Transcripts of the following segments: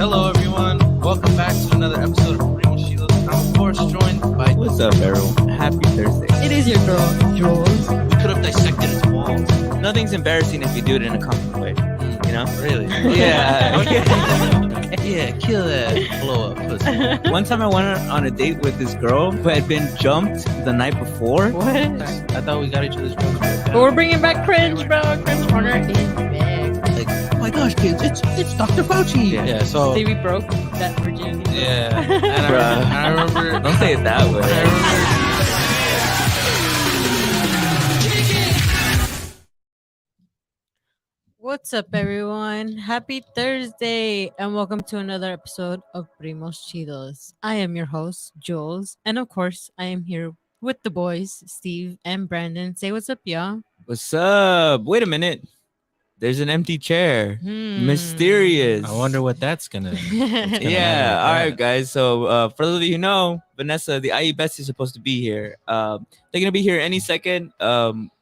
Hello, everyone. Welcome back to another episode of Primos, Chidos. I'm, of course, joined by... What's up, everyone? Happy Thursday. It is your girl, Jules. We could have dissected its walls. Nothing's embarrassing if you do it in a common way, you know? Really? Yeah. Yeah, kill that blow-up pussy. One time I went on a date with this girl who had been jumped the night before. What? I thought we got each other's jokes. But we're bringing back cringe, bro. Cringe corner is back. Like, oh my gosh, kids, it's Dr. Fauci. Yeah, so... See, we broke that virginity. Yeah. And I remember... Don't say it that way. I remember... What's up, everyone? Happy Thursday, and welcome to another episode of Primos Chidos. I am your host, Jules, and of course, I am here with the boys, Steve and Brandon. Say what's up, y'all. What's up? Wait a minute. There's an empty chair. Mysterious. I wonder what that's gonna... Yeah. All right, guys. So for those of you who know, Vanessa, the IE Bestie is supposed to be here. They're gonna be here any second.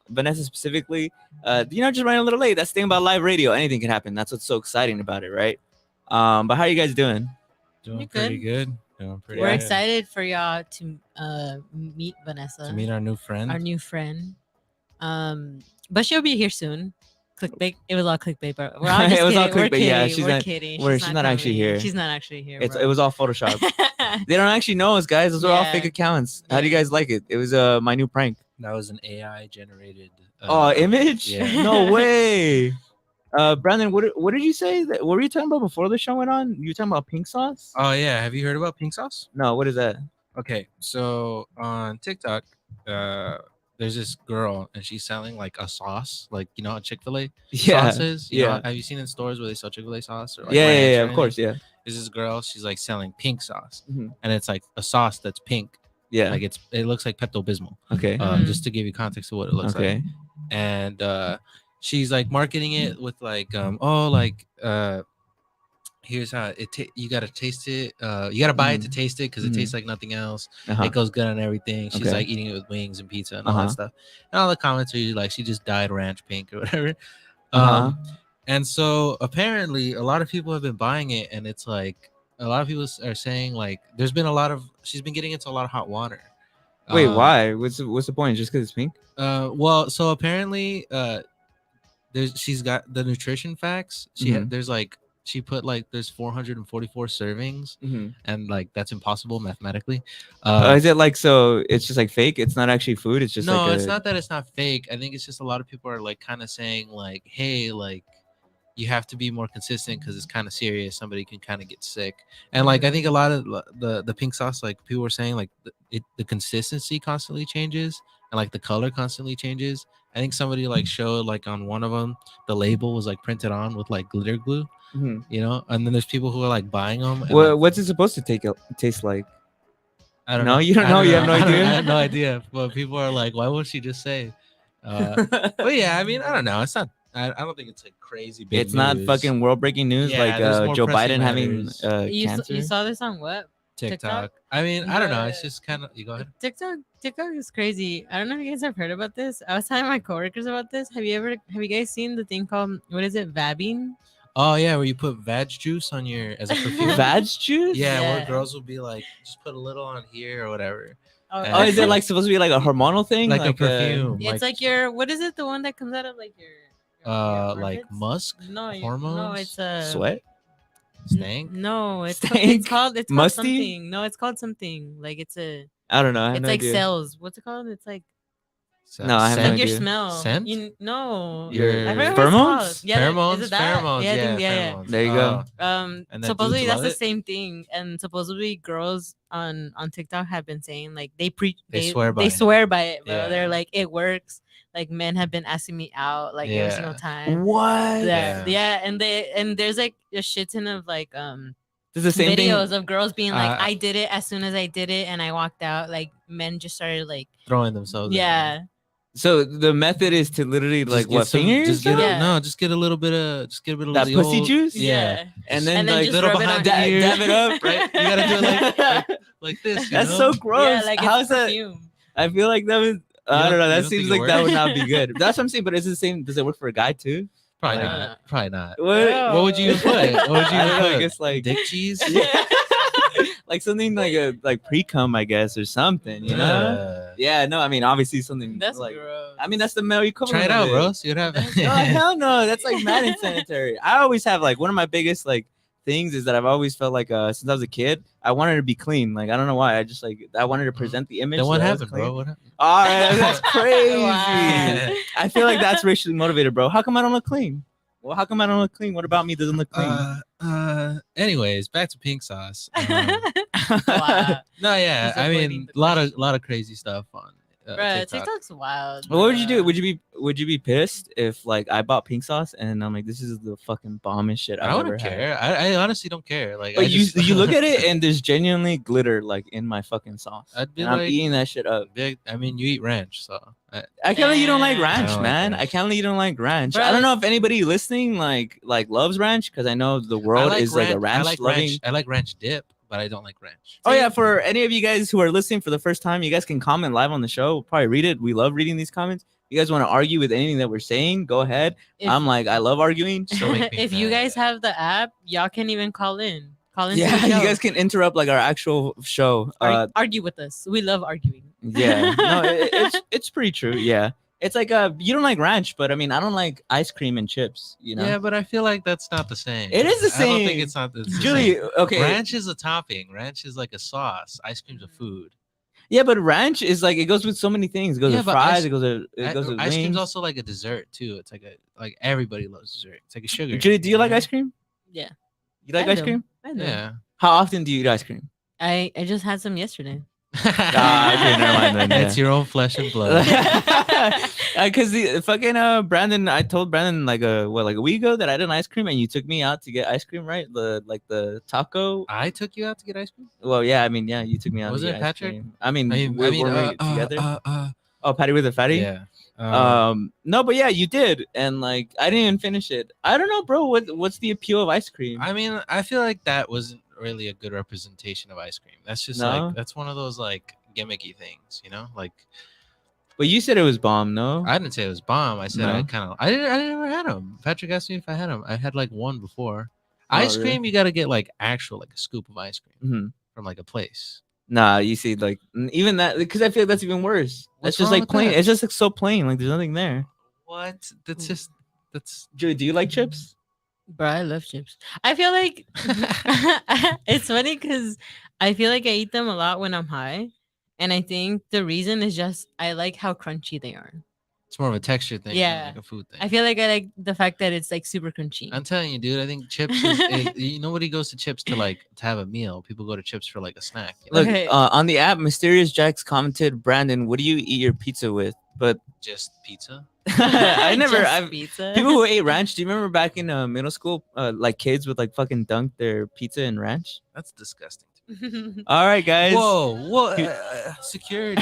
Vanessa specifically, just running a little late. That's the thing about live radio. Anything can happen. That's what's so exciting about it, right? But how are you guys doing? Doing pretty good. We're excited for y'all to meet Vanessa. To meet our new friend. Our new friend. But she'll be here soon. Clickbait. It was all clickbait, but we're all just It was all kidding. clickbait, yeah, she's We're not- kidding. she's not actually coming. here. She's not actually here. It was all Photoshop. They don't actually know us, guys. Those are all Yeah. fake accounts. How do you guys like it? It was my new prank. That was an AI generated. Image? Yeah. No way. Brandon, what did you say? What were you talking about before the show went on? You were talking about pink sauce? Oh yeah, have you heard about pink sauce? No, what is that? Okay, so on TikTok, there's this girl and she's selling like a sauce, like Chick-fil-A sauces. You know, have you seen in stores where they sell Chick-fil-A sauce? Or, like, ranch or Of anything? course, yeah. There's this girl, she's like selling pink sauce, Mhm. and it's like a sauce that's pink. Yeah. Like it looks like Pepto-Bismol. Okay. Just to give you context of what it looks like. Okay. And she's like marketing it with like here's how you gotta taste it, you gotta buy it to taste it because it tastes like nothing else. Uh-huh. It goes good on everything. She's Okay. like eating it with wings and pizza and all that stuff, and all the comments are usually like she just dyed ranch pink or whatever. And so apparently a lot of people have been buying it, and it's like a lot of people are saying like she's been getting into a lot of hot water. Wait, why? What's the point? Just because it's pink? Well, so apparently, she's got the nutrition facts. She put like there's 444 servings, and like that's impossible mathematically. Is it like so? It's just like fake. It's not actually food. It's just no, like it's not that it's not fake. I think it's just a lot of people are like kind of saying like, hey, like you have to be more consistent because it's kind of serious. Somebody can kind of get sick, and like I think a lot of the pink sauce, like people were saying, like the consistency constantly changes and like the color constantly changes. I think somebody like showed like on one of them the label was like printed on with like glitter glue, and then there's people who are like buying them. Well, what's it supposed to taste like? I don't know. know. You don't know. You have no idea. I have no idea. But people are like, why won't she just say? But yeah, I mean, I don't know. It's not. I don't think it's like crazy big. It's not fucking world breaking news Yeah, there's like more Joe pressing Biden having matters. cancer. You saw this on what? TikTok. I mean, I don't know. It's just kind of. You go ahead. TikTok is crazy. I don't know if you guys have heard about this. I was telling my coworkers about this. Have you guys seen the thing called, what is it, vabbing? Oh yeah, where you put vag juice on your as a perfume. Vag juice? Yeah, Yeah. where girls will be like, just put a little on here or whatever. Oh, is it like supposed to be like a hormonal thing? Like a perfume? It's like your, what is it? The one that comes out of like your like armpits? musk No, hormones. No, it's a sweat? Stank. No, it's Stank? called Musty? something. No, it's called something. Like it's a. I don't know. I have It's no like idea. cells. What's it called? It's like No, I have no like idea. your smell. Scent? No. Your I forgot what it's pheromones? called. Yeah, Pheromones. is it that? Pheromones. Yeah, I think- Yeah, pheromones. There you go. And then Supposedly dudes that's love the it? same thing, and supposedly girls on TikTok have been saying like they swear by they it. swear by it, bro. Yeah. They're like it works. Like men have been asking me out like every single Yeah. time. What? Yeah, and there's like a shit ton of like It's the same videos thing. of girls being like, Uh, I did it as soon as I did it and I walked out. Like men just started like, Throwing themselves. in. yeah, So the method is to literally Just like get what some- fingers? Just get Yeah. no, just get a little bit of that the pussy old- juice? Yeah. And then And then like just little rub it behind on the your ear. dab it up, right? You gotta do it like this. You That's know? so gross. yeah, like How's it's that? perfume. I feel like that was. I don't- don't know. you That don't seems think it like that would works? not be good. That's what I'm saying. But it's the same. Does it work for a guy too? Probably Like, not. Probably not. What What would you put? What would you I don't know, I put? guess like Dick cheese? like something like a like pre-cum, I guess, or something, you know? Yeah, no, I mean obviously something That's like gross. I mean that's the male equivalent. Try it of out, bro. See what happens. No, hell no. That's like mad insanitary. I always have like one of my biggest like things is that I've always felt like since I was a kid, I wanted to be clean. Like I don't know why. I just like I wanted to present the image. Then what that I was happened, clean. bro? What happened? All right, that's crazy. Wow. I feel like that's racially motivated, bro. How come I don't look clean? Well, how come I don't look clean? What about me doesn't look clean? Anyways, back to pink sauce. Wow. No, yeah, He's I avoiding mean, the a lot of crazy stuff on Bruh, TikTok. TikTok's wild. What would you do? bruh. Would you be pissed if like I bought pink sauce and I'm like, this is the fucking bombest shit I've I ever wouldn't had. care. I honestly don't care. Like, But I just, you look at it and there's genuinely glitter like in my fucking sauce. I'd be And I'm like, eating that shit up. I mean, you eat ranch, so I can't believe you don't like Damn. ranch, I don't like man. ranch. I can't believe you don't like ranch. Bro, I don't know if anybody listening like loves ranch because I know the world is like a ranch loving. I like ranch dip, but I don't like ranch. Oh yeah, for any of you guys who are listening for the first time, you guys can comment live on the show. We'll probably read it. We love reading these comments. You guys want to argue with anything that we're saying? Go ahead. If, I'm like, I love arguing. So make me if you mad. guys have the app, y'all can even call in. Call in. Yeah, you guys can interrupt like our actual show. Argue with us. We love arguing. Yeah, no, it's pretty true. Yeah, it's like you don't like ranch, but I mean, I don't like ice cream and chips. You know, Yeah, but I feel like that's not the same. It is the I don't same. think it's not the Julie. same. Okay, Ranch is a topping. Ranch is like a sauce. Ice cream's a food. yeah, but ranch is like it goes with so many things. It goes Yeah, with but fries. ice- It goes with Ice cream's wings. also like a dessert too. It's like everybody loves dessert. It's like a sugar. Julie, do you like ice cream? Yeah. You like I ice do. cream? I know. Yeah. How often do you eat ice cream? I just had some yesterday. Okay, never mind then, yeah. It's your own flesh and blood. Because the fucking Brandon, I told Brandon like a week ago that I had an ice cream and you took me out to get ice cream, right? The taco. I took you out to get ice cream. Well, yeah, I mean, yeah, you took me out. Was to it get ice Patrick? cream. I mean, I were mean, we together? Oh, Patty with a fatty. Yeah. No, but yeah, you did, and like I didn't even finish it. I don't know, bro. What's the appeal of ice cream? I mean, I feel like that wasn't really a good representation of ice cream. That's just No? like that's one of those like gimmicky things, you know? Like But you said it was bomb, no? I didn't say it was bomb. I said I No? kind of I never had them. Patrick asked me if I had them. I had like one before. Oh, Ice really? cream, you got to get like actual like a scoop of ice cream Mhm. from like a place. Nah, you see, like even that, because I feel like that's even worse. What's That's just wrong like with plain. that? It's just like so plain. Like there's nothing there. What? That's just that's Joey, do you like chips? Bro, I love chips. I feel like it's funny because I feel like I eat them a lot when I'm high. And I think the reason is just I like how crunchy they are. it's more of a texture thing Yeah. than like a food thing. I feel like I like the fact that it's like super crunchy. I'm telling you, dude. I think chips. Nobody goes to chips to have a meal. People go to chips for like a snack. You know? Look, Okay. on the app, Mysterious Jax commented, Brandon, what do you eat your pizza with? But Just pizza. I never. Just I've pizza. people who ate ranch. Do you remember back in middle school, like kids would like fucking dunk their pizza in ranch? That's disgusting. All right, guys. Whoa! Security.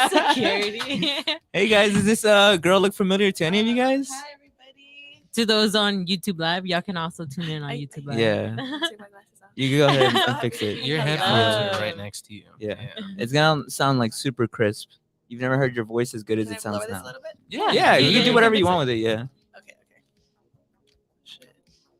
Security. Hey guys, does this girl look familiar to any of you guys? Hi, everybody. To those on YouTube Live, y'all can also tune in on I- YouTube Live. Yeah, Take my glasses off. you can go ahead and fix it. Your Hello. headphones are right next to you. Yeah. It's gonna sound like super crisp. You've never heard your voice as good as Can it I lower sounds this a now. little bit? Yeah. Yeah, you can do Yeah. whatever you want with it. Yeah. Okay. Shit.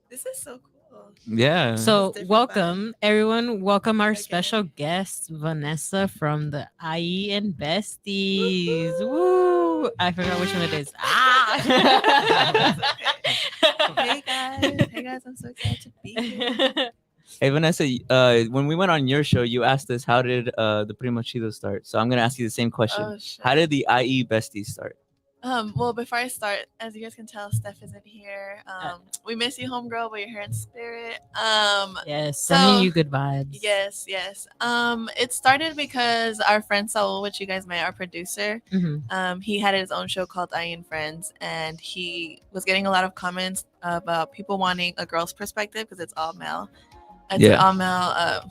This is so cool. Yeah. So different welcome everyone. Welcome our Okay. special guest Vanessa from the IE and Besties. Woo! I forgot which one it is. Hey guys, I'm so excited to be here. Hey Vanessa, when we went on your show, you asked us how did the Primos Chidos start. So I'm gonna ask you the same question. Oh, shit. How did the IE Besties start? Well, before I start, as you guys can tell, Steph isn't here. We miss you, homegirl, but you're here in spirit. Yes, sending So- you good vibes. Yes. It started because our friend Saul, which you guys met, our producer, Mhm. he had his own show called I and Friends, and he was getting a lot of comments about people wanting a girl's perspective because it's all male. It's Yeah. an all male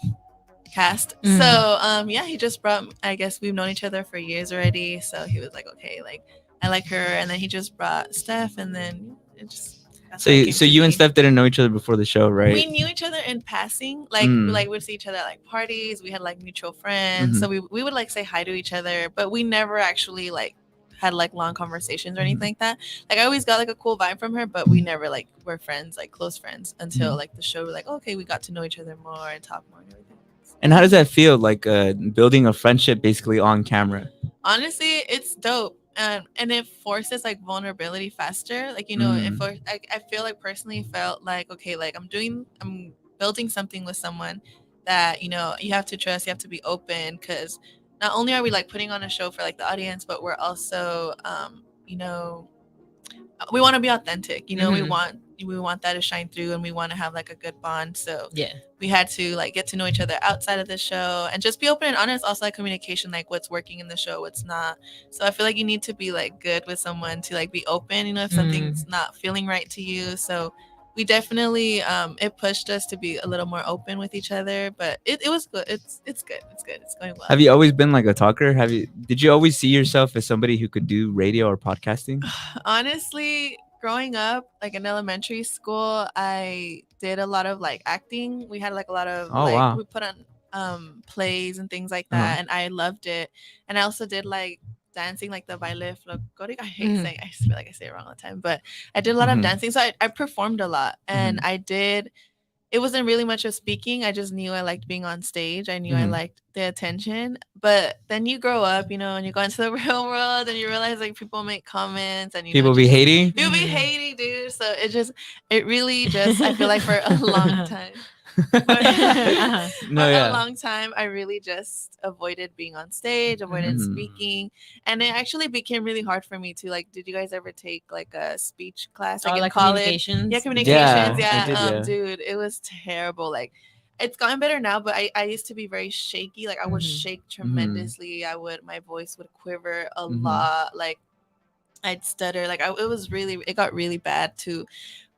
cast. Mhm. So yeah, he just brought. I guess we've known each other for years already. So he was like, okay, like I like her, and then he just brought Steph, and then it just. that's So how it came so to you and be. Steph didn't know each other before the show, right? We knew each other in passing, like Mm. like we'd see each other at like parties. We had like mutual friends, Mhm. so we would like say hi to each other, but we never actually like had like long conversations or anything like that. Like I always got like a cool vibe from her, but we never like were friends, like close friends, until like the show. We're like, okay, we got to know each other more and talk more and everything. And how does that feel, like building a friendship basically on camera? Honestly, it's dope. And it forces like vulnerability faster. Like, you know, I feel like personally felt like, okay, like I'm building something with someone that, you know, you have to trust, you have to be open, because not only are we like putting on a show for like the audience, but we're also, you know, we want to be authentic. You know, we want that to shine through, and we want to have like a good bond. So Yeah. we had to like get to know each other outside of the show and just be open and honest. Also like communication, like what's working in the show, what's not. So I feel like you need to be like good with someone to like be open, you know, if something's not feeling right to you. So we definitely it pushed us to be a little more open with each other, but it was good. It's good. It's going well. Have you always been like a talker? Did you always see yourself as somebody who could do radio or podcasting? Honestly, growing up, like in elementary school, I did a lot of like acting. We had like a lot of we put on plays and things like that, and I loved it. And I also did like dancing, like the baile folkloric. I hate saying, I feel like I say it wrong all the time, but I did a lot of dancing. So I performed a lot, and I did. It wasn't really much of speaking. I just knew I liked being on stage. I knew I liked the attention. But then you grow up, you know, and you go into the real world, and you realize like people make comments, and people be hating. People be hating, dude. So it really just, I feel like for a long time. A long time, I really just avoided being on stage, avoided speaking, and it actually became really hard for me to like. Did you guys ever take like a speech class, like in college? Communications? Yeah, communications. Yeah, I did, Dude, it was terrible. Like, it's gotten better now, but I used to be very shaky. Like, I would shake tremendously. My voice would quiver a lot. Like, I'd stutter. Like, it got really bad too,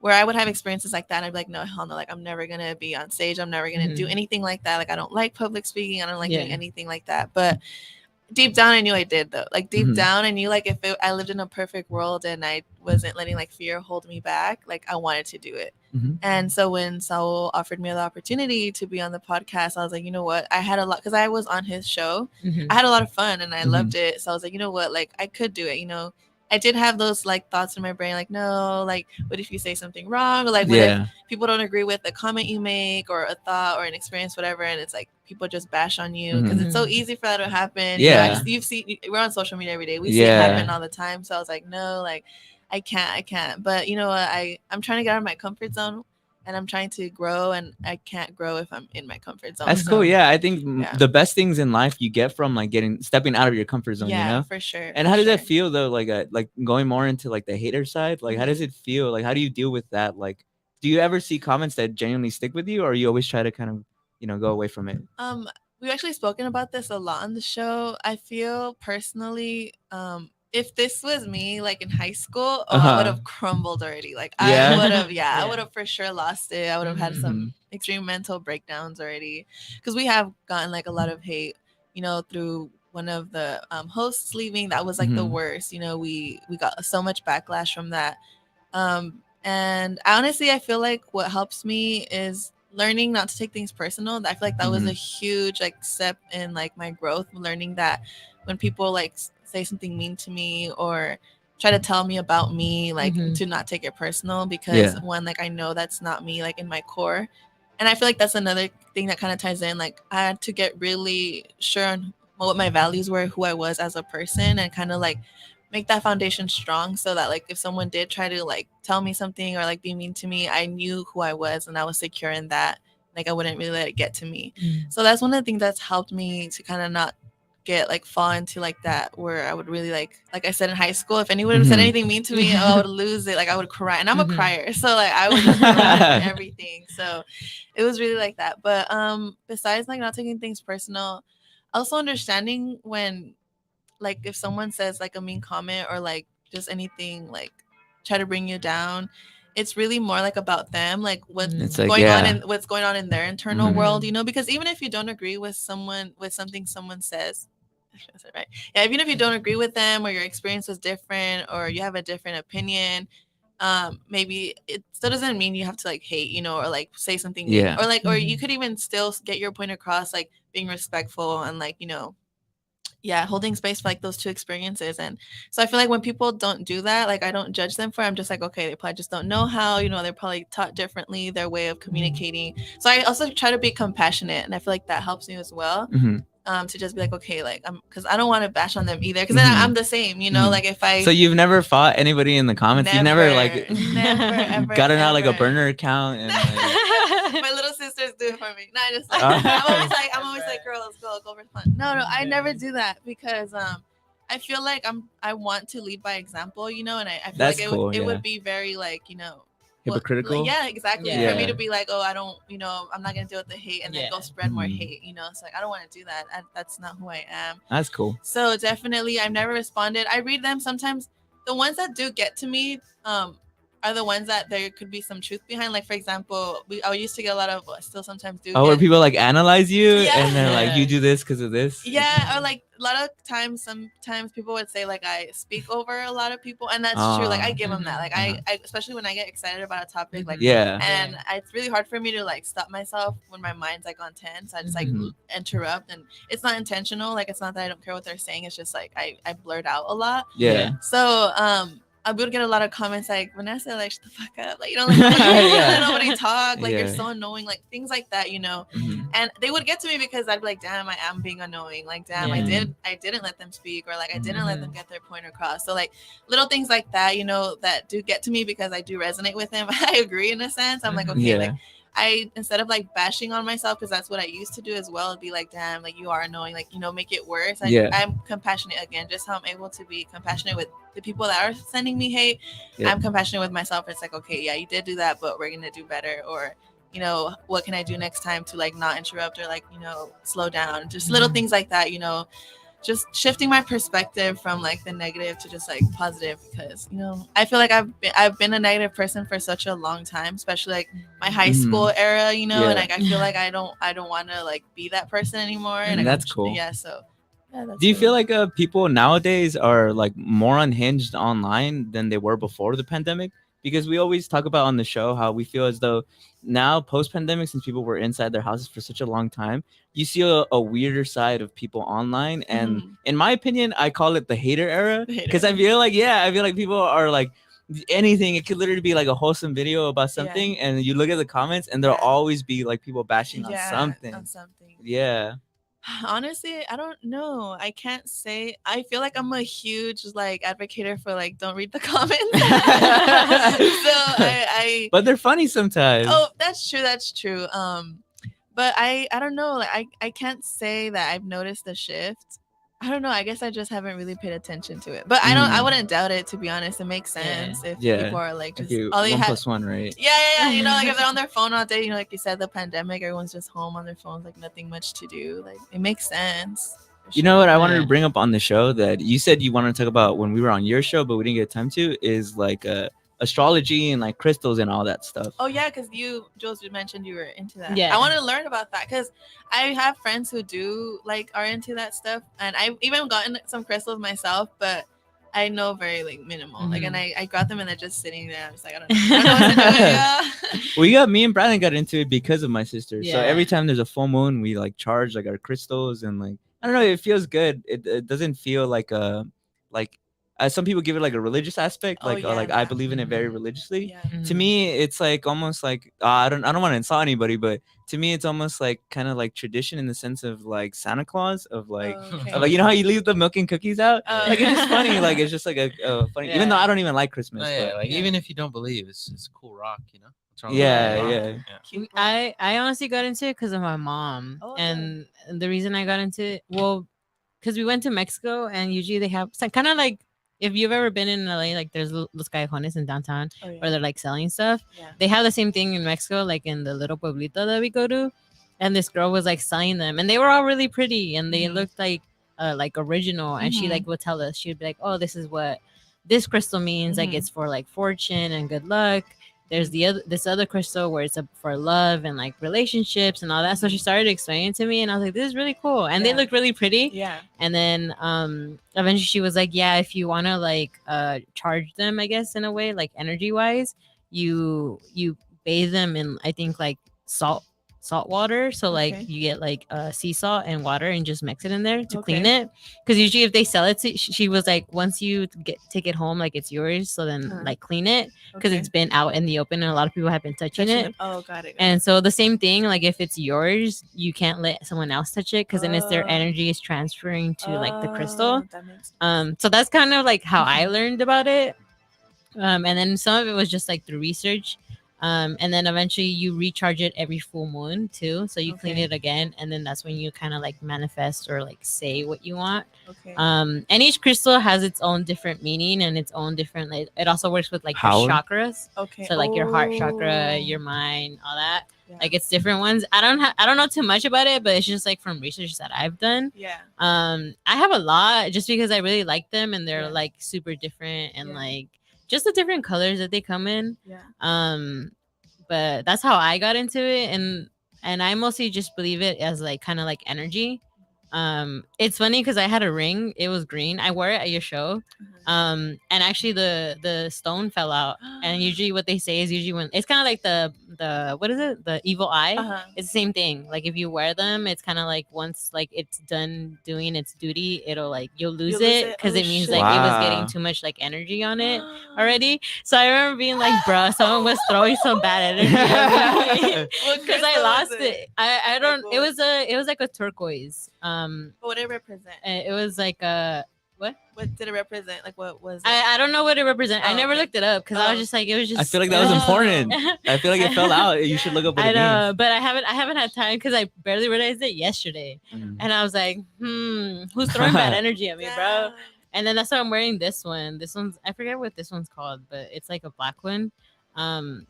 where I would have experiences like that. And I'd be like, no, hell no. Like, I'm never going to be on stage. I'm never going to do anything like that. Like, I don't like public speaking. I don't like doing anything like that. But deep down, I knew I did, though. Like, deep down, I knew, like, I lived in a perfect world and I wasn't letting, like, fear hold me back, like, I wanted to do it. And so when Saul offered me the opportunity to be on the podcast, I was like, you know what? I had a lot, because I was on his show. I had a lot of fun and I loved it. So I was like, you know what? Like, I could do it, you know? I did have those like thoughts in my brain, like, no, like, what if you say something wrong? Or like, what if people don't agree with a comment you make or a thought or an experience, whatever, and it's like people just bash on you, because it's so easy for that to happen. Yeah. You know, you've seen, we're on social media every day. We see it happen all the time. So I was like, no, like, I can't. But you know what? I'm trying to get out of my comfort zone. And I'm trying to grow, and I can't grow if I'm in my comfort zone. That's cool. Yeah, I think the best things in life you get from like stepping out of your comfort zone. Yeah, you know, for sure. And how does that feel though? Like going more into like the hater side. Like, how does it feel? Like, how do you deal with that? Like, do you ever see comments that genuinely stick with you, or you always try to kind of, you know, go away from it? We've actually spoken about this a lot on the show. I feel personally, if this was me like in high school, I would have crumbled already. Like I would have, I would have for sure lost it. I would have had some extreme mental breakdowns already, because we have gotten like a lot of hate, you know, through one of the hosts leaving. That was like the worst. You know, we got so much backlash from that. And honestly, I feel like what helps me is learning not to take things personal. I feel like that was a huge like step in like my growth, learning that when people like say something mean to me or try to tell me about me, like to not take it personal, because one, like I know that's not me, like in my core. And I feel like that's another thing that kind of ties in. Like I had to get really sure on what my values were, who I was as a person, and kind of like make that foundation strong, so that like if someone did try to like tell me something or like be mean to me, I knew who I was and I was secure in that. Like I wouldn't really let it get to me. So that's one of the things that's helped me to kind of not get like fall into like that, where I would really like I said in high school, if anyone said anything mean to me, I would lose it. Like I would cry, and I'm a crier, so like I would just cry and everything. So it was really like that. But besides like not taking things personal, also understanding when like if someone says like a mean comment or like just anything like try to bring you down, it's really more like about them, like what's going on in their internal world, you know, because even if you don't agree with something someone says, right? Yeah, even if you don't agree with them, or your experience was different, or you have a different opinion, maybe it still doesn't mean you have to like hate, you know, or like say something mean, or like or you could even still get your point across, like being respectful and like, you know, holding space for like those two experiences. And so I feel like when people don't do that, like I don't judge them for it. I'm just like, okay, they probably just don't know how, they're probably taught differently, their way of communicating. So I also try to be compassionate, and I feel like that helps me as well. To just be like, okay, like because I don't want to bash on them either, because then I'm the same, like if I. So you've never fought anybody in the comments? You've never like never ever gotten out ever. like a burner account and like... My little sisters do it for me. No, I just like I'm always like, girl, let's go for fun. No, I never do that, because I feel like I want to lead by example, and I feel That's like cool, it would be very like hypocritical. Yeah, exactly. Yeah. For me to be like, oh, I don't, I'm not gonna deal with the hate and then go spread more hate. It's like I don't want to do that. That's not who I am. That's cool. So definitely, I've never responded. I read them sometimes. The ones that do get to me, are the ones that there could be some truth behind. Like, for example, I used to get a lot of, still sometimes do. Where people like analyze you and they're like, you Yeah. do this because of this. Yeah, or like a lot of times, sometimes people would say like I speak over a lot of people, and that's true. Like I give them that. Like I especially when I get excited about a topic, like and it's really hard for me to like stop myself when my mind's like on 10. So I just like interrupt, and it's not intentional. Like it's not that I don't care what they're saying. It's just like I blurt out a lot. Yeah. So I would get a lot of comments like, Vanessa, like, shut the fuck up. Like, you don't let nobody talk. Like, you're so annoying. Like, things like that, And they would get to me because I'd be like, damn, I am being annoying. Like, damn, I didn't let them speak, or like, I didn't let them get their point across. So, like, little things like that, that do get to me because I do resonate with them. I agree in a sense. I'm like, okay, like, instead of like bashing on myself, because that's what I used to do as well, it'd be like, damn, like you are annoying, like, make it worse. I'm compassionate again, just how I'm able to be compassionate with the people that are sending me hate. I'm compassionate with myself. It's like, okay, yeah, you did do that, but we're gonna do better. Or what can I do next time to like not interrupt, or like slow down, just little things like that. Just shifting my perspective from like the negative to just like positive, because I feel like I've been a negative person for such a long time, especially like my high school era, and like I feel like I don't want to like be that person anymore. And that's cool. So that's do you feel like people nowadays are like more unhinged online than they were before the pandemic? Because we always talk about on the show how we feel as though now post-pandemic, since people were inside their houses for such a long time, you see a weirder side of people online. And in my opinion, I call it the hater era, because I feel like people are like anything. It could literally be like a wholesome video about something, and you look at the comments and there'll always be like people bashing on something. Yeah. Honestly, I don't know. I can't say. I feel like I'm a huge like advocate for like don't read the comments. So But they're funny sometimes. Oh, that's true. That's true. But I don't know. Like I can't say that I've noticed a shift. I don't know. I guess I just haven't really paid attention to it. But I wouldn't doubt it, to be honest. It makes sense if people are like just all they 1 have. + 1, right? Yeah. Like if they're on their phone all day, like you said, the pandemic, everyone's just home on their phones, like nothing much to do. Like it makes sense. You know what I wanted to bring up on the show that you said you wanted to talk about when we were on your show, but we didn't get time to, is like astrology and like crystals and all that stuff. Oh yeah, because Jules, you mentioned you were into that. Yeah, I want to learn about that, because I have friends who do like are into that stuff, and I've even gotten some crystals myself, but I know very like minimal. Like, and I got them and they're just sitting there. I'm just like, I don't know what to do. Me and Brandon got into it because of my sister. So every time there's a full moon, we like charge like our crystals, and like I don't know, it feels good. It doesn't feel like some people give it like a religious aspect, like I believe in it very religiously. To me, it's like almost like I don't want to insult anybody, but to me, it's almost like kind of like tradition in the sense of like Santa Claus, of like, how you leave the milk and cookies out. Like it's just funny. Like it's just like a funny. Even though I don't even like Christmas. Even if you don't believe, it's a cool rock, Yeah. I honestly got into it because of my mom, and the reason I got into it, well, because we went to Mexico, and usually they have kind of like, if you've ever been in LA, like there's Los Callejones in downtown where they're like selling stuff. They have the same thing in Mexico, like in the little pueblito that we go to. And this girl was like selling them, and they were all really pretty, and they looked like original. And she like would tell us, she'd be like, oh, this is what this crystal means. Like it's for like fortune and good luck. There's this other crystal where it's for love and like relationships and all that. So she started explaining to me, and I was like, this is really cool. And they look really pretty. Yeah. And then eventually she was like, yeah, if you want to like charge them, I guess, in a way, like energy wise, you bathe them in, I think, like salt salt water. So like Okay. you get like sea salt and water and just mix it in there to clean Okay. it. Because usually if they sell it to, she was like, once you take it home, like it's yours. So then Uh-huh. like clean it because Okay. it's been out in the open and a lot of people have been touching it. Oh, got it. And so the same thing, like if it's yours, you can't let someone else touch it because then it's their Oh. energy is transferring to like the crystal. That makes sense. So that's kind of like how I learned about it. And then some of it was just like through research. And then eventually you recharge it every full moon too. So you clean Okay. it again, and then that's when you kind of like manifest or like say what you want. Okay. And each crystal has its own different meaning and its own different. Like, it also works with like Power? your chakras. Okay. So like your heart chakra, Oh. your mind, all that. Yeah. Like it's different ones. I don't know too much about it, but it's just like from research that I've done. Yeah. I have a lot just because I really like them and they're Yeah. like super different and Yeah. like just the different colors that they come in. Yeah. But that's how I got into it, and I mostly just believe it as like kind of like energy. It's funny because I had a ring, it was green, I wore it at your show. And actually the stone fell out, and usually what they say is usually when it's kind of like the what is it, the evil eye. Uh-huh. It's the same thing, like if you wear them, it's kind of like once like it's done doing its duty, it'll like you'll lose it because Oh, it means shit. like it was Wow. getting too much like energy on it already. So I remember being like, bruh, someone was throwing some bad energy at me What because I crystal lost was it. I don't. Like, It was like a turquoise. What did it represent? It was like a what? What did it represent? Like, what was it? I don't know what it represented. I Oh, never okay. looked it up because I was Oh. just like, it was just. I feel like that was it important. I feel like it fell out. You should look up what I it know, but I haven't had time because I barely realized it yesterday, means. and I was like, who's throwing bad energy at me, bro? Yeah. And then that's why I'm wearing this one. This one's, I forget what this one's called, but it's like a black one.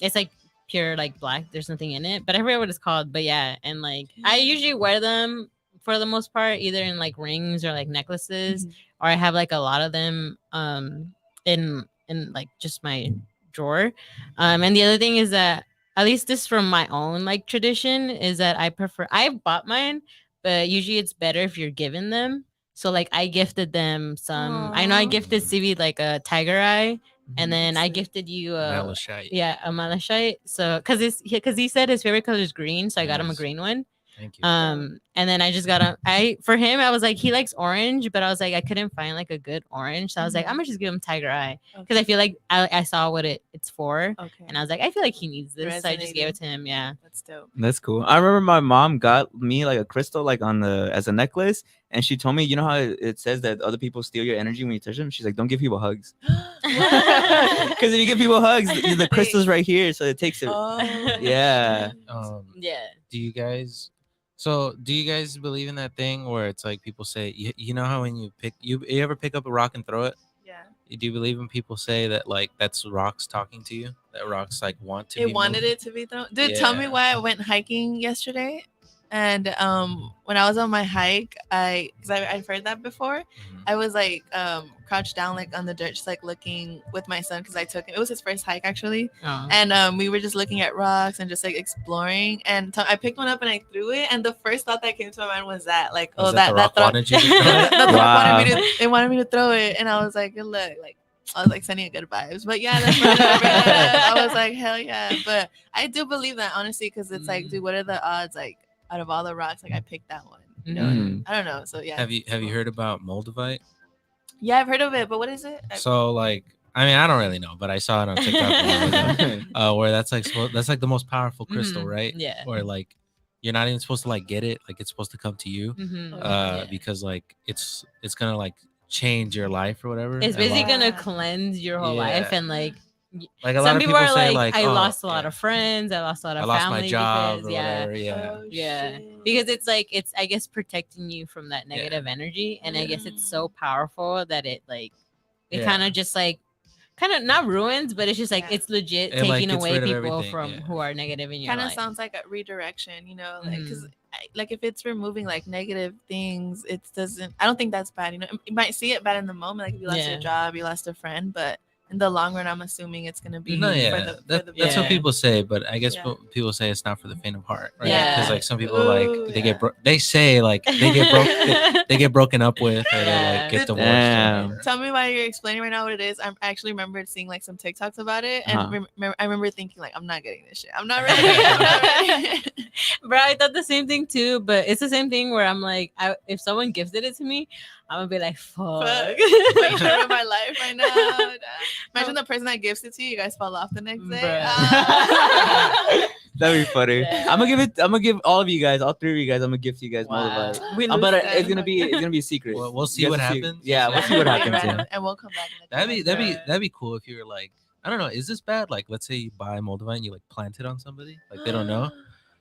It's like pure like black. There's nothing in it, but I forget what it's called. But yeah, and like I usually wear them for the most part, either in like rings or like necklaces, or I have like a lot of them in like just my drawer. And the other thing is that at least this from my own like tradition is that I bought mine, but usually it's better if you're given them. So like I gifted them some. I know I Aw. gifted Stevie like a tiger eye, and then I Sweet. gifted you Malachite. a malachite. So because he said his favorite color is green, so I got him a Nice. green one. Thank you. And then I just got for him I was like, he likes orange, but I was like I couldn't find like a good orange, so I was like I'm gonna just give him tiger eye because I feel like I saw what it's for, Okay. and I was like I feel like he needs this, so I just gave it Resonated. to him. Yeah. That's dope. That's cool. I remember my mom got me like a crystal like on the as a necklace, and she told me, you know how it says that other people steal your energy when you touch them? She's like, don't give people hugs. Because if you give people hugs, the crystal's right here, so it takes it. Oh. Yeah. Yeah. Do you guys believe in that thing where it's like people say, you know how when you ever pick up a rock and throw it? Yeah. Do you believe when people say that like that's rocks talking to you? That rocks like want to It be wanted moved? it to be thrown. Dude, tell me Yeah. why I went hiking yesterday. And when I was on my hike, because I've heard that before, Mhm. I was like crouched down like on the dirt, just like looking with my son because I took him. It was his first hike actually, Oh. and we were just looking at rocks and just like exploring. And I picked one up and I threw it, and the first thought that came to my mind was that like, Was oh, that the rock throw- wanted you to throw it? that the rock Wow. it wanted me to throw it, and I was like, good luck, like. I was like sending it good vibes, but yeah, that's what I was like, hell yeah. But I do believe that honestly, because it's like, dude, what are the odds? Like out of all the rocks, like I picked that one. You know, Mhm. I don't know. So yeah. Have you heard about Moldavite? Yeah, I've heard of it, but what is it? So like, I mean, I don't really know, but I saw it on TikTok a while ago, where that's like the most powerful crystal, Mhm. right? Yeah. Where like you're not even supposed to like get it, like it's supposed to come to you, Mhm. Yeah. because like it's gonna like change your life or whatever. It's And, basically like, gonna Yeah. cleanse your whole Yeah. life, and like like a lot some of people people are say like, I oh, lost a lot yeah, of friends, I lost a lot of I lost family my job because or whatever. Yeah. Oh, yeah, shit. because it's like it's I guess protecting you from that negative energy, and I guess it's so powerful that it like it Yeah. kind of just like kind of not ruins, but it's just like Yeah. it's legit It, like, taking gets away rid of people everything, from yeah. who are negative in your kind of life. sounds like a redirection, you know, like because Mhm. like if it's removing like negative things, it doesn't. I don't think that's bad. You know, you might see it bad in the moment, like if you lost Yeah. your job, you lost a friend, but in the long run, I'm assuming it's gonna be No, Mhm. yeah, for the that's better. what people say, but I guess Yeah. people say it's not for the faint of heart, right? Yeah. Because like some people Ooh, like they yeah. they say like they get broke, they get broken up with or they Yeah. like get divorced. Damn. Tell me why you're explaining right now what it is. I actually remembered seeing like some TikToks about it, and I remember thinking like, I'm not getting this shit. I'm not ready. I'm not ready. Bro, I thought the same thing too, but it's the same thing where I'm like, if someone gifted it to me, I'm gonna be like, fuck. Like, short of my life right now. Imagine the person that gives it to you guys fall off the next day. That'd be funny. Yeah. I'm gonna give all of you guys, all three of you guys, I'm gonna gift you guys Moldavite. But It's gonna be a secret. Well, we'll see You what guys will happens. Yeah, we'll see what happens. Right, Yeah. and we'll come back. That'd be cool if you were like, I don't know, is this bad? Like, let's say you buy Moldavite and you like plant it on somebody, like they don't know.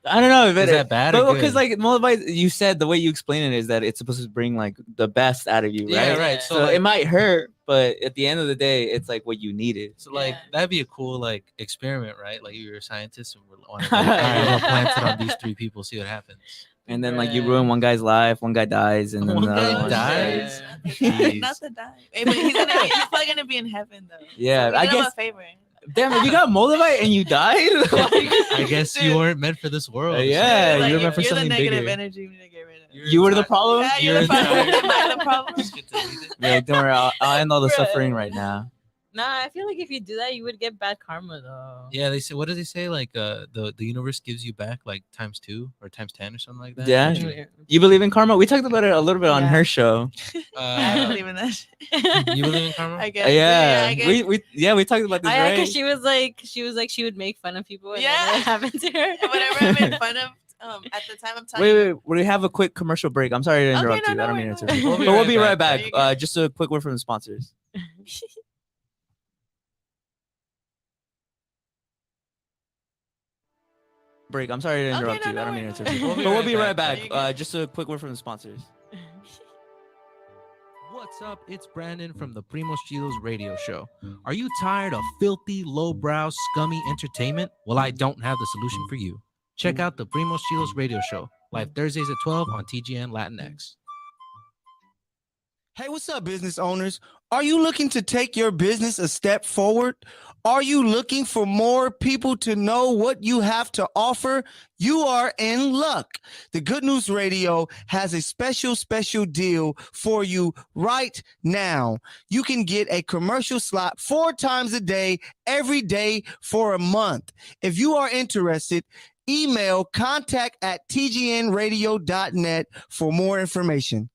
I don't know if Is that bad? But or because good? like Moldavite, you said the way you explain it is that it's supposed to bring like the best out of you, right? Yeah, right. So So, like, it might hurt, but at the end of the day, it's like what you needed. so like Yeah. that'd be a cool like experiment, right? Like you're a scientist and we're like, all right, we're gonna plant it on these 3 people, see what happens. And then like you ruin one guy's life, one guy dies, and then One the other guy one dies? Jeez. Not the die. Hey, but he's probably gonna be in heaven though. Yeah, So I we did him guess. a favor. Damn, if you got Moldavite and you died, like, I guess you Dude. weren't meant for this world. Yeah, Like, you're if meant for you're something the negative bigger. energy. We need to get rid of. you were the problem. Yeah, you're the problem. Am I the problem? Just get deleted. Yeah, don't worry, I'll end all the Bruh. suffering right now. Nah, I feel like if you do that, you would get bad karma though. Yeah, they say, what do they say? Like the universe gives you back like ×2 or ×10 or something like that. Yeah. You believe in karma? We talked about it a little bit on Yeah. her show. I don't Uh, believe in that. Shit. you believe in karma? I guess. Yeah, I guess. we talked about this, I right? because she was like she would make fun of people. And Yeah. then it happened to her. Whatever I made fun of at the time, I'm telling you. Wait, we have a quick commercial break. I'm sorry to interrupt no, you. I don't mean to no, interrupt you. We'll be But we'll right be right back. back. There you go. Just a quick word from the sponsors. Break. I'm sorry to interrupt you. I don't mean to interrupt you. We'll be But we'll right be right back. back. There you go. Just a quick word from the sponsors. What's up? It's Brandon from the Primos Chidos radio show. Are you tired of filthy, lowbrow, scummy entertainment? Well, I don't have the solution for you. Check out the Primos Chidos radio show, live Thursdays at 12 on TGN Latinx. Hey, what's up, business owners? Are you looking to take your business a step forward? Are you looking for more people to know what you have to offer? You are in luck. The Good News Radio has a special deal for you right now. You can get a commercial slot 4 times a day, every day for a month. If you are interested, email contact@tgnradio.net for more information.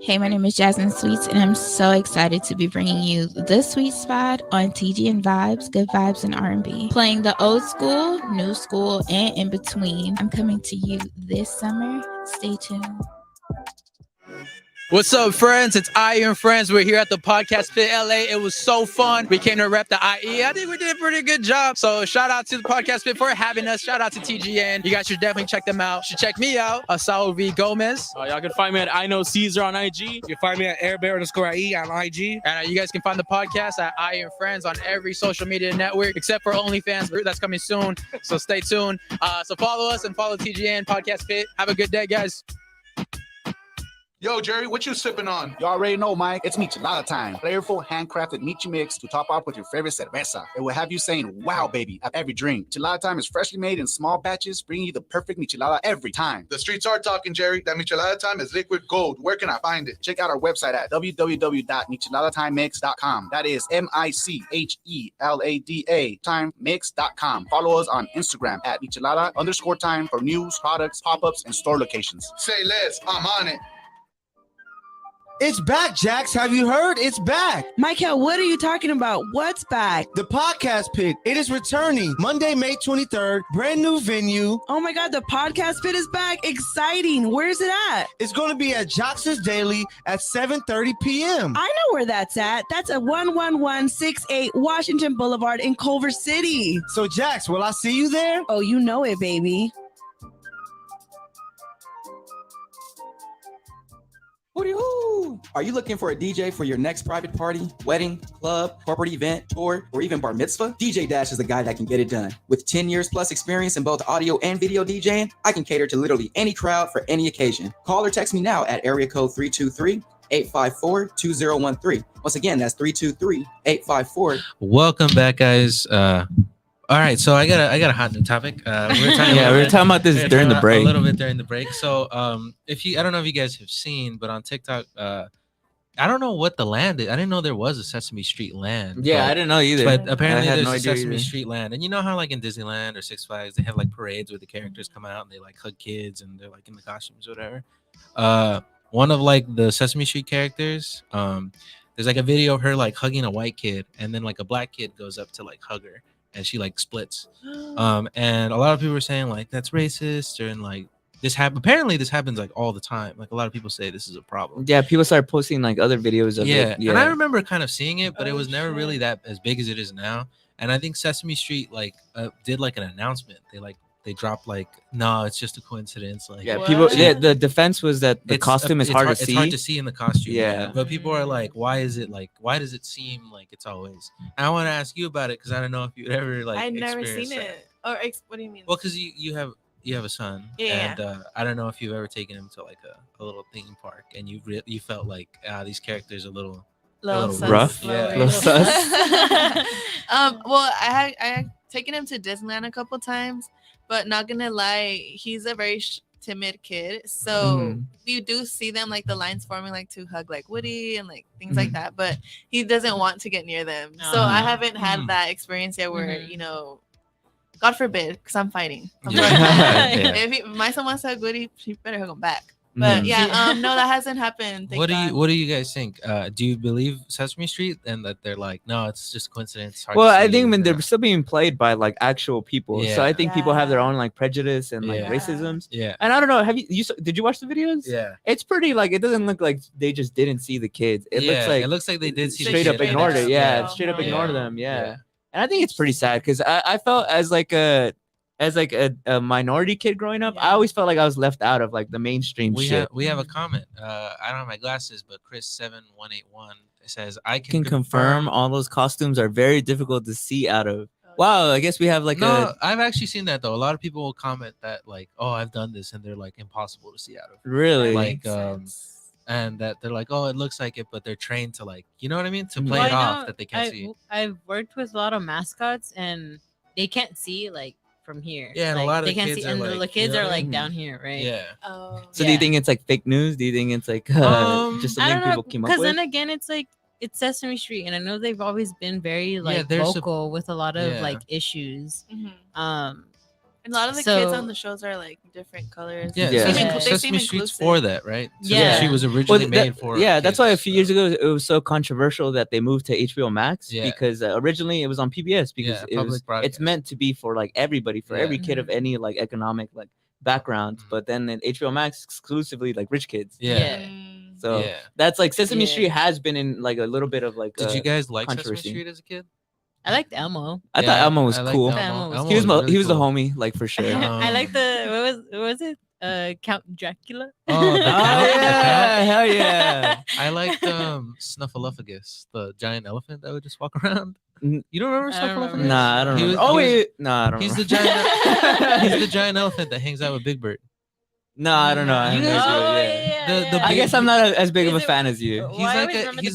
Hey, my name is Jasmine Sweets, and I'm so excited to be bringing you The Sweet Spot on TGN Vibes, Good Vibes, and R&B. Playing the old school, new school, and in between. I'm coming to you this summer. Stay tuned. What's up, friends? It's IE and Friends. We're here at the Podcast Pit LA. It was so fun. We came to rep the IE. I think we did a pretty good job. So shout out to the Podcast Pit for having us. Shout out to TGN. You guys should definitely check them out. You should check me out, Saul V. Gomez. Y'all can find me at I Know Caesar on IG. You can find me at airbear_IE on IG. And you guys can find the podcast at IE and Friends on every social media network, except for OnlyFans. That's coming soon. So stay tuned. So follow us and follow TGN Podcast Pit. Have a good day, guys. Yo, Jerry, what you sipping on? You already know, Mike. It's Michelada time. Flavorful, handcrafted Michi mix to top off with your favorite cerveza. It will have you saying, wow, baby, at every drink. Michelada time is freshly made in small batches, bringing you the perfect Michelada every time. The streets are talking, Jerry. That Michelada time is liquid gold. Where can I find it? Check out our website at www.micheladatimemix.com. That is MICHELADA timemix.com. Follow us on Instagram at Michelada_time for news, products, pop-ups, and store locations. Say less. I'm on it. It's back, Jax. Have you heard? It's back. Michael, what are you talking about? What's back? The Podcast Pit. It is returning Monday, May 23rd. Brand new venue. Oh my God, the podcast pit is back. Exciting. Where's it at? It's going to be at Jax's Daily at 7:30 p.m. I know where that's at. That's at 11168 Washington Boulevard in Culver City. So, Jax, will I see you there? Oh, you know it, baby. Hooty-hoo! Are you looking for a DJ for your next private party, wedding, club, corporate event, tour, or even bar mitzvah? DJ Dash is the guy that can get it done. With 10 years plus experience in both audio and video DJing, I can cater to literally any crowd for any occasion. Call or text me now at area code 323-854-2013. Once again, that's 323-854. Welcome back, guys. All right, so I got a hot new topic. We were talking Yeah, we were talking about this during the break. A little bit during the break. So if you, I don't know if you guys have seen, but on TikTok, I don't know what the land is. I didn't know there was a Sesame Street land. Yeah, but, I didn't know either. But apparently I had there's no a idea Sesame either. Street land, and you know how like in Disneyland or Six Flags they have like parades where the characters come out and they like hug kids and they're like in the costumes or whatever. One of like the Sesame Street characters, there's like a video of her like hugging a white kid, and then like a black kid goes up to like hug her, and she like splits. And a lot of people were saying like that's racist, or and like apparently this happens like all the time. Like a lot of people say this is a problem. Yeah, people started posting like other videos of it. Yeah, and I remember kind of seeing it, but it was never really that as big as it is now. And I think Sesame Street like did like an announcement. They dropped like, no, it's just a coincidence. Like, yeah, people. Yeah, the defense was that the costume is hard to see. It's hard to see in the costume. Yeah. But people are like, why does it seem like it's always? And I want to ask you about it because I don't know if you'd ever like. I've never seen experienced it. Or what do you mean? Well, because you have a son, Yeah. and I don't know if you've ever taken him to like a little theme park, and you felt like these characters are a little sus, rough. Yeah. Little sus. Well, I had taken him to Disneyland a couple times, but not gonna lie, he's a very timid kid. So you do see them like the lines forming like to hug like Woody and like things like that, but he doesn't want to get near them. So I haven't had that experience yet where you know. God forbid, because I'm fighting. If my son wants to hug Woody, he better hug him back. But yeah, no, that hasn't happened. What do you guys think? Do you believe Sesame Street and that they're like, no, it's just coincidence? Well, I think when they're still being played by like actual people, so I think people have their own like prejudice and like racisms. Yeah. And I don't know, did you watch the videos? Yeah. It's pretty like it doesn't look like they just didn't see the kids. It looks like they did see straight the up kid. ignored it. Yeah, straight up Yeah. ignored them. Yeah. And I think it's pretty sad because I felt as like a minority kid growing up, I always felt like I was left out of like the mainstream shit. We have a comment. I don't have my glasses, but Chris7181 says I Can confirm all those costumes are very difficult to see out of. Wow, I guess we have like I've actually seen that though. A lot of people will comment that like, oh, I've done this, and they're like impossible to see out of. Really? Like and that they're like, oh, it looks like it, but they're trained to like, you know what I mean, to play it off that they can't see. I've worked with a lot of mascots, and they can't see like from here. Yeah, and like, a lot of they the can't kids see, are and like, the kids you know are what I like mean? down here, right? Yeah. So do you think it's like fake news? Do you think it's like just I something don't know, people came up because with? then again, it's like it's Sesame Street, and I know they've always been very like they're vocal with a lot of like issues. And a lot of the kids on the shows are like different colors. Yeah, They Sesame seem Street's inclusive. for that, right? Yeah. She was originally made for. Yeah, that's why a kids, few years ago it was so controversial that they moved to HBO Max because originally it was on PBS because it's meant to be for like everybody, for every kid of any like economic like background. But then in HBO Max exclusively like rich kids. So that's like Sesame Street has been in like a little bit of like. Did you guys like Sesame controversy. Street as a kid? I liked Elmo. I thought Elmo was I liked cool. Elmo. He was Elmo was he was the really homie, like for sure. I like the what was it? Count Dracula. Oh, yeah, hell yeah! I liked Snuffleupagus, the giant elephant that would just walk around. You don't remember Snuffleupagus? Nah, I don't remember. Nah, I don't. He's the giant. He's the giant elephant that hangs out with Big Bird. No, I don't know. I guess I'm not as big of a fan as you. He's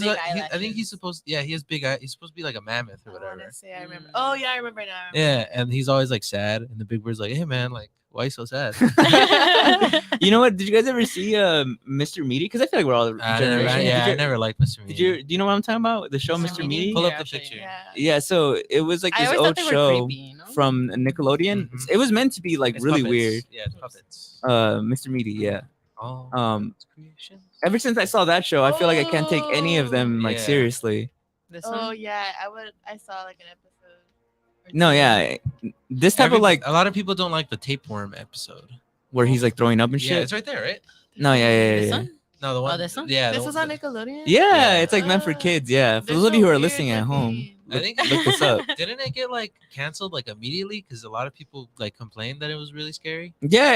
like I think he's supposed. Yeah, he has big eyes. He's supposed to be like a mammoth or whatever. I remember. Oh yeah, I remember now. Yeah, and he's always like sad, and the Big Bird's like, "Hey man, like, why are you so sad?" You know what? Did you guys ever see Mr. Meaty? Because I feel like we're all I never liked Mr. Meaty. Do you know what I'm talking about? The show Mr. Meaty? Pull up the picture. Yeah, so it was like this old show from Nickelodeon. It was meant to be like It's really puppets. weird. Yeah, it's puppets. Mr. Meaty, yeah. Oh. Ever since I saw that show, I feel like I can't take any of them like seriously. Oh yeah, I saw like an episode. No, yeah, this type of like a lot of people don't like the tapeworm episode where he's like throwing up and Yeah, shit. it's right there, right? No, yeah. No, the one. this one? Yeah, This was on Nickelodeon. Yeah, it's like meant for kids. Yeah, for those of you who are listening at home, I think look this up. Didn't it get like canceled like immediately because a lot of people like complained that it was really scary? Yeah,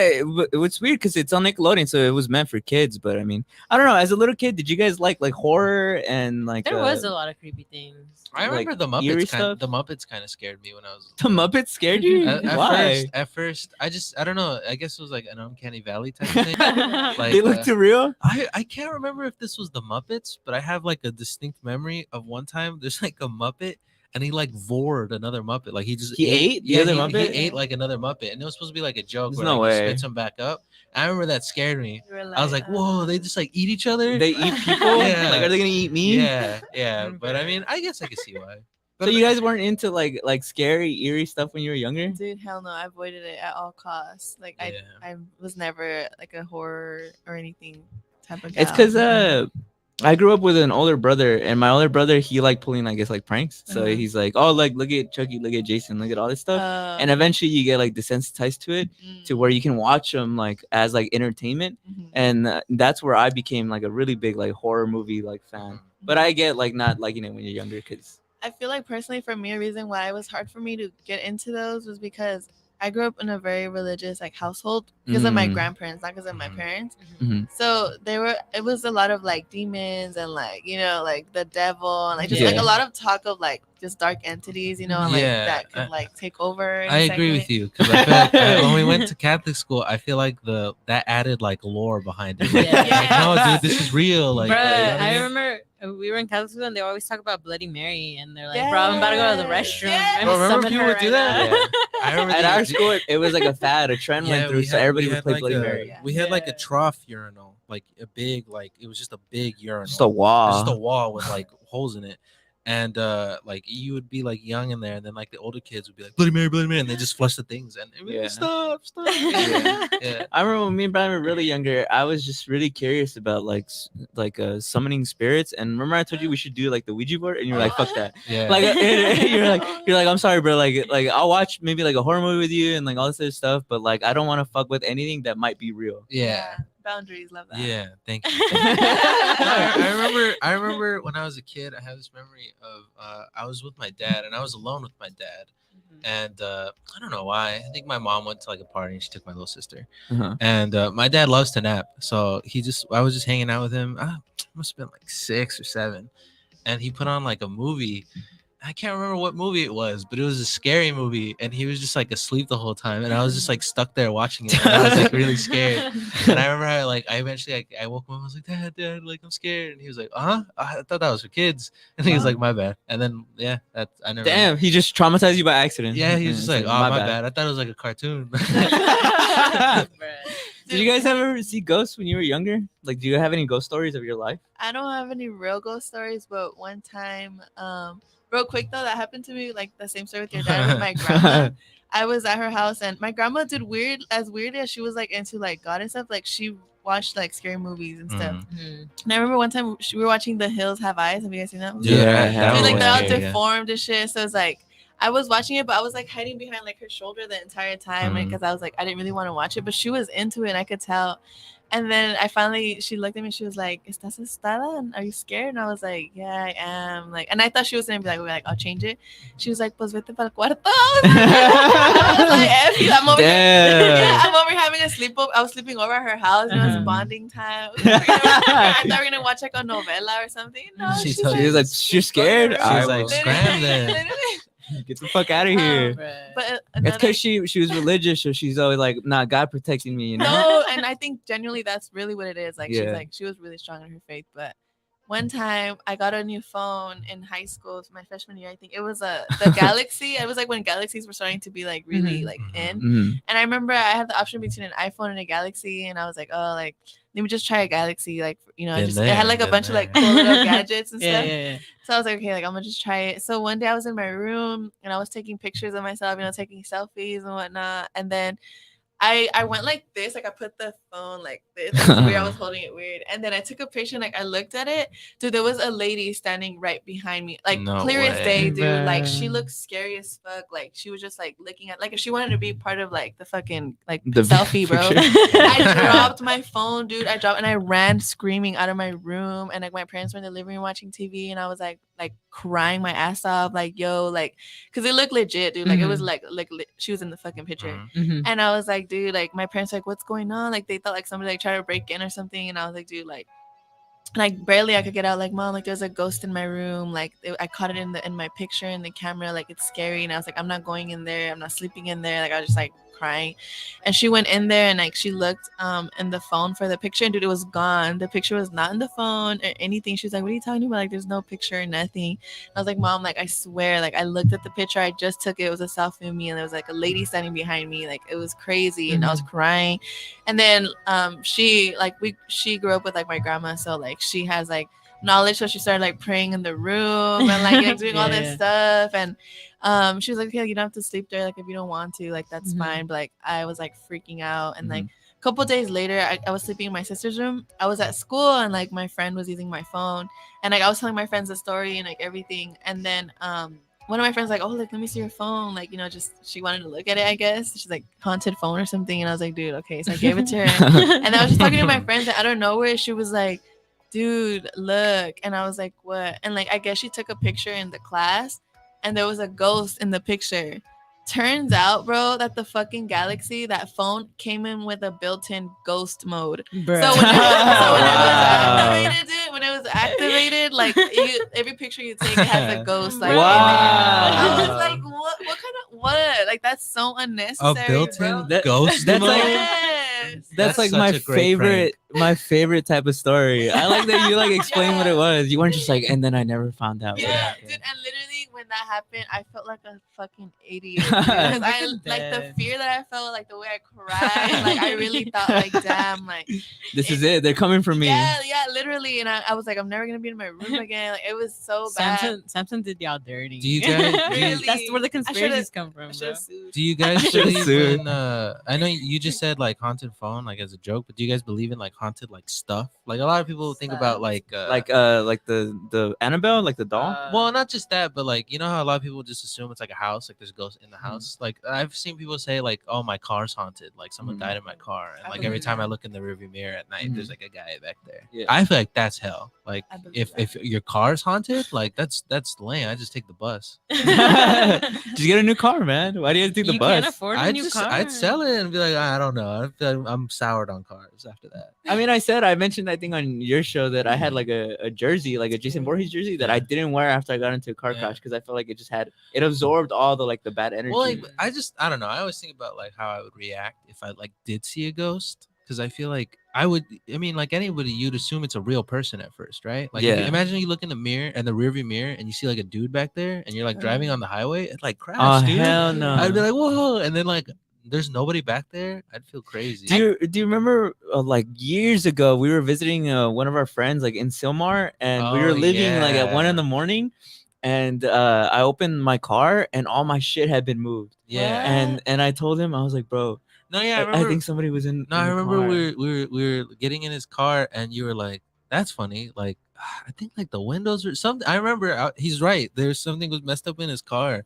it's weird because it's on Nickelodeon, so it was meant for kids. But I mean, I don't know. As a little kid, did you guys like horror and like? There was a lot of creepy things. I remember like, the eerie Muppets. stuff? The Muppets kind of scared me when I was. The Muppets scared you? Why? At first, I don't know. I guess it was like an uncanny valley type thing. Like, They look too real. I can't remember if this was the Muppets, but I have like a distinct memory of one time there's like a Muppet and he like vored another Muppet. Like he just He ate the other Muppet? He ate like another Muppet, and it was supposed to be like a joke. There's where, no like, he way. spits him back up. I remember that scared me. You were I was like, whoa, they just like eat each other. They eat people. Yeah. Like, are they gonna eat me? Yeah. But I mean, I guess I could see why. So you guys weren't into like scary, eerie stuff when you were younger? Dude, hell no. I avoided it at all costs. Like I was never like a horror or anything type of guy. It's because I grew up with an older brother, and my older brother, he liked pulling, I guess, like pranks. So he's like, oh, like, look at Chucky, look at Jason, look at all this stuff. And eventually you get like desensitized to it, to where you can watch them like as like entertainment. And that's where I became like a really big like horror movie like fan. But I get like not liking it when you're younger, because I feel like personally for me, a reason why it was hard for me to get into those was because I grew up in a very religious like household because of my grandparents, not because of my parents. So it was a lot of like demons and like, you know, like the devil and like just like a lot of talk of like just dark entities, you know, and like that could like take over. I agree with you, because I feel like when we went to Catholic school, I feel like that added like lore behind it. Like, no, dude, this is real. Like, Bruh, you know what I mean? remember we were in Catholic school and they always talk about Bloody Mary, and they're like, bro, I'm about to go to the restroom. I'm Bro, remember summon people her would do right that? now. I remember at our school it was like a fad, a trend went through, so everybody would play Bloody Mary. We had like a trough urinal, like a big, like it was just a big urinal, Just a wall. just a wall with like holes in it. And like you would be like young in there, and then like the older kids would be like Bloody Mary, and they just flush the things, and it would be, stop. Yeah. I remember when me and Brian were really younger, I was just really curious about like summoning spirits. And remember I told you we should do like the Ouija board, and you were like, fuck that. Yeah. Like you're like I'm sorry, bro. Like I'll watch maybe like a horror movie with you and like all this other stuff, but like I don't want to fuck with anything that might be real. Yeah. Boundaries, love that. Yeah, thank you. I remember when I was a kid, I have this memory of I was with my dad, and I was alone with my dad. And I don't know why. I think my mom went to like a party, and she took my little sister. And my dad loves to nap, so I was just hanging out with him. I must have been like 6 or 7, and he put on like a movie. I can't remember what movie it was, but it was a scary movie, and he was just like asleep the whole time, and I was just like stuck there watching it. And I was like really scared. And I remember I eventually I woke up and I was like, Dad, like I'm scared. And he was like, I thought that was for kids. And he was like, my bad. And then I never. Damn, he just traumatized you by accident. Yeah, he was just like, my bad. I thought it was like a cartoon. Did you guys ever see ghosts when you were younger? Like, do you have any ghost stories of your life? I don't have any real ghost stories, but one time, real quick though, that happened to me, like the same story with your dad with my grandma. I was at her house, and my grandma did weird as she was like into like God and stuff. Like she watched like scary movies and stuff. And I remember one time we were watching The Hills Have Eyes. Have you guys seen that movie? Yeah, like they're all deformed and shit. So it's like I was watching it, but I was like hiding behind like her shoulder the entire time because I was like I didn't really want to watch it, but she was into it, and I could tell. And then she looked at me, she was like, ¿Estás asustada? And are you scared? And I was like, yeah, I am. Like, and I thought she was gonna be like, I'll change it. She was like, pues vete pa'l cuarto. I was like, F you. I'm over here having a sleepover. I was sleeping over at her house. It was bonding time. I thought we were gonna watch like a novela or something. No, she was like, you're scared? She was like, scram then. Get the fuck out of here. But it's because she was religious, so she's always like, nah, God protecting me, you know? No, and I think genuinely that's really what it is. Like she was really strong in her faith. But one time I got a new phone in high school, my freshman year, I think. It was the Galaxy. It was like when Galaxies were starting to be like really like in. And I remember I had the option between an iPhone and a Galaxy, and I was like, oh, like let me just try a Galaxy, like, you know, it had like a bunch of like cool little gadgets and stuff. So I was like, okay, like I'm gonna just try it. So one day I was in my room and I was taking pictures of myself, you know, taking selfies and whatnot. And then I went like this, like I put the phone like this. Weird. I was holding it weird. And then I took a picture and like I looked at it. Dude, there was a lady standing right behind me. Like clear as day, dude. Like she looked scary as fuck. Like she was just like looking at, like if she wanted to be part of like the fucking like the selfie, bro. I dropped my phone, dude. And I ran screaming out of my room. And like my parents were in the living room watching TV, and I was like crying my ass off, like, yo, like, because it looked legit, dude. Like it was like she was in the fucking picture. And I was like, dude, like my parents were like, what's going on? Like they thought like somebody like tried to break in or something. And I was like, dude, like barely I could get out. Like, mom, like there's a ghost in my room. Like I caught it in my picture in the camera. Like it's scary. And I was like, I'm not going in there. I'm not sleeping in there. Like I was just like crying. And she went in there and like she looked in the phone for the picture, and dude, it was gone. The picture was not in the phone or anything. She was like, what are you talking about? Like, there's no picture or nothing. I was like, Mom, like I swear, like I looked at the picture, I just took it. It was a selfie of me, and there was like a lady standing behind me. Like it was crazy, and I was crying. And then she grew up with like my grandma, so like she has like knowledge, so she started like praying in the room and like doing all this stuff. And she was like, okay, you don't have to sleep there, like if you don't want to, like that's fine. But like I was like freaking out. And like a couple days later, I was sleeping in my sister's room. I was at school, and like my friend was using my phone, and like I was telling my friends the story and like everything. And then one of my friends like, oh, like let me see your phone, like, you know, just she wanted to look at it, I guess. She's like, haunted phone or something. And I was like, dude, okay. So I gave it to her. And I was just talking to my friends, and out of nowhere she was like, dude, look. And I was like, what? And like I guess she took a picture in the class, and there was a ghost in the picture. Turns out, bro, that the fucking Galaxy, that phone came in with a built-in ghost mode. Bruh. So when it was activated, like every picture you take has a ghost like in it. I was like, what kind of what? Like that's so unnecessary. A built-in bro. ghost That's mode? like that's like such my a great favorite my favorite type of story. I like that you like explain what it was. You weren't just like, and then I never found out. Yeah, dude, and literally when that happened, I felt like a fucking idiot. Because I like the fear that I felt, like the way I cried, like I really thought like, damn, like this is it. They're coming for me. Yeah, literally. And I was like, I'm never gonna be in my room again. Like it was so bad. Samson did y'all dirty. Do you guys? Really? That's where the conspiracies come from, bro. Do you guys believe in? I know you just said like haunted phone, like as a joke, but do you guys believe in like haunted like stuff? Like a lot of people think about like the Annabelle, like the doll. Well, not just that, but like you know how a lot of people just assume it's like a house, like there's ghosts in the house. Like I've seen people say like, oh, my car's haunted, like someone died in my car, and like every time I look in the rearview mirror at night, there's like a guy back there. Yeah. I feel like that's hell. Like if your car's haunted, like that's lame. I just take the bus. Just get a new car, man. Why do you have to take the bus? Can't afford a new car. I'd sell it and be like, I don't know. I feel like I'm soured on cars after that. I mean, I mentioned I think on your show that I had like a jersey, like a Jason Voorhees jersey that I didn't wear after I got into a car crash because I felt like it absorbed all the like the bad energy. Well, like I don't know. I always think about like how I would react if I like did see a ghost, because I feel like I mean, like anybody, you'd assume it's a real person at first, right? Like imagine you look in the mirror and the rearview mirror and you see like a dude back there and you're like driving on the highway, it's like crash, dude. Hell no. I'd be like, whoa, and then like there's nobody back there. I'd feel crazy. Do you remember like years ago we were visiting one of our friends like in Silmar, and we were leaving like at 1 a.m, and I opened my car and all my shit had been moved. Yeah. And I told him, I was like, bro, no, yeah, I remember. I think somebody was in. No, I remember we were getting in his car and you were like, that's funny. Like I think like the windows or something. I remember he's right. There's something was messed up in his car.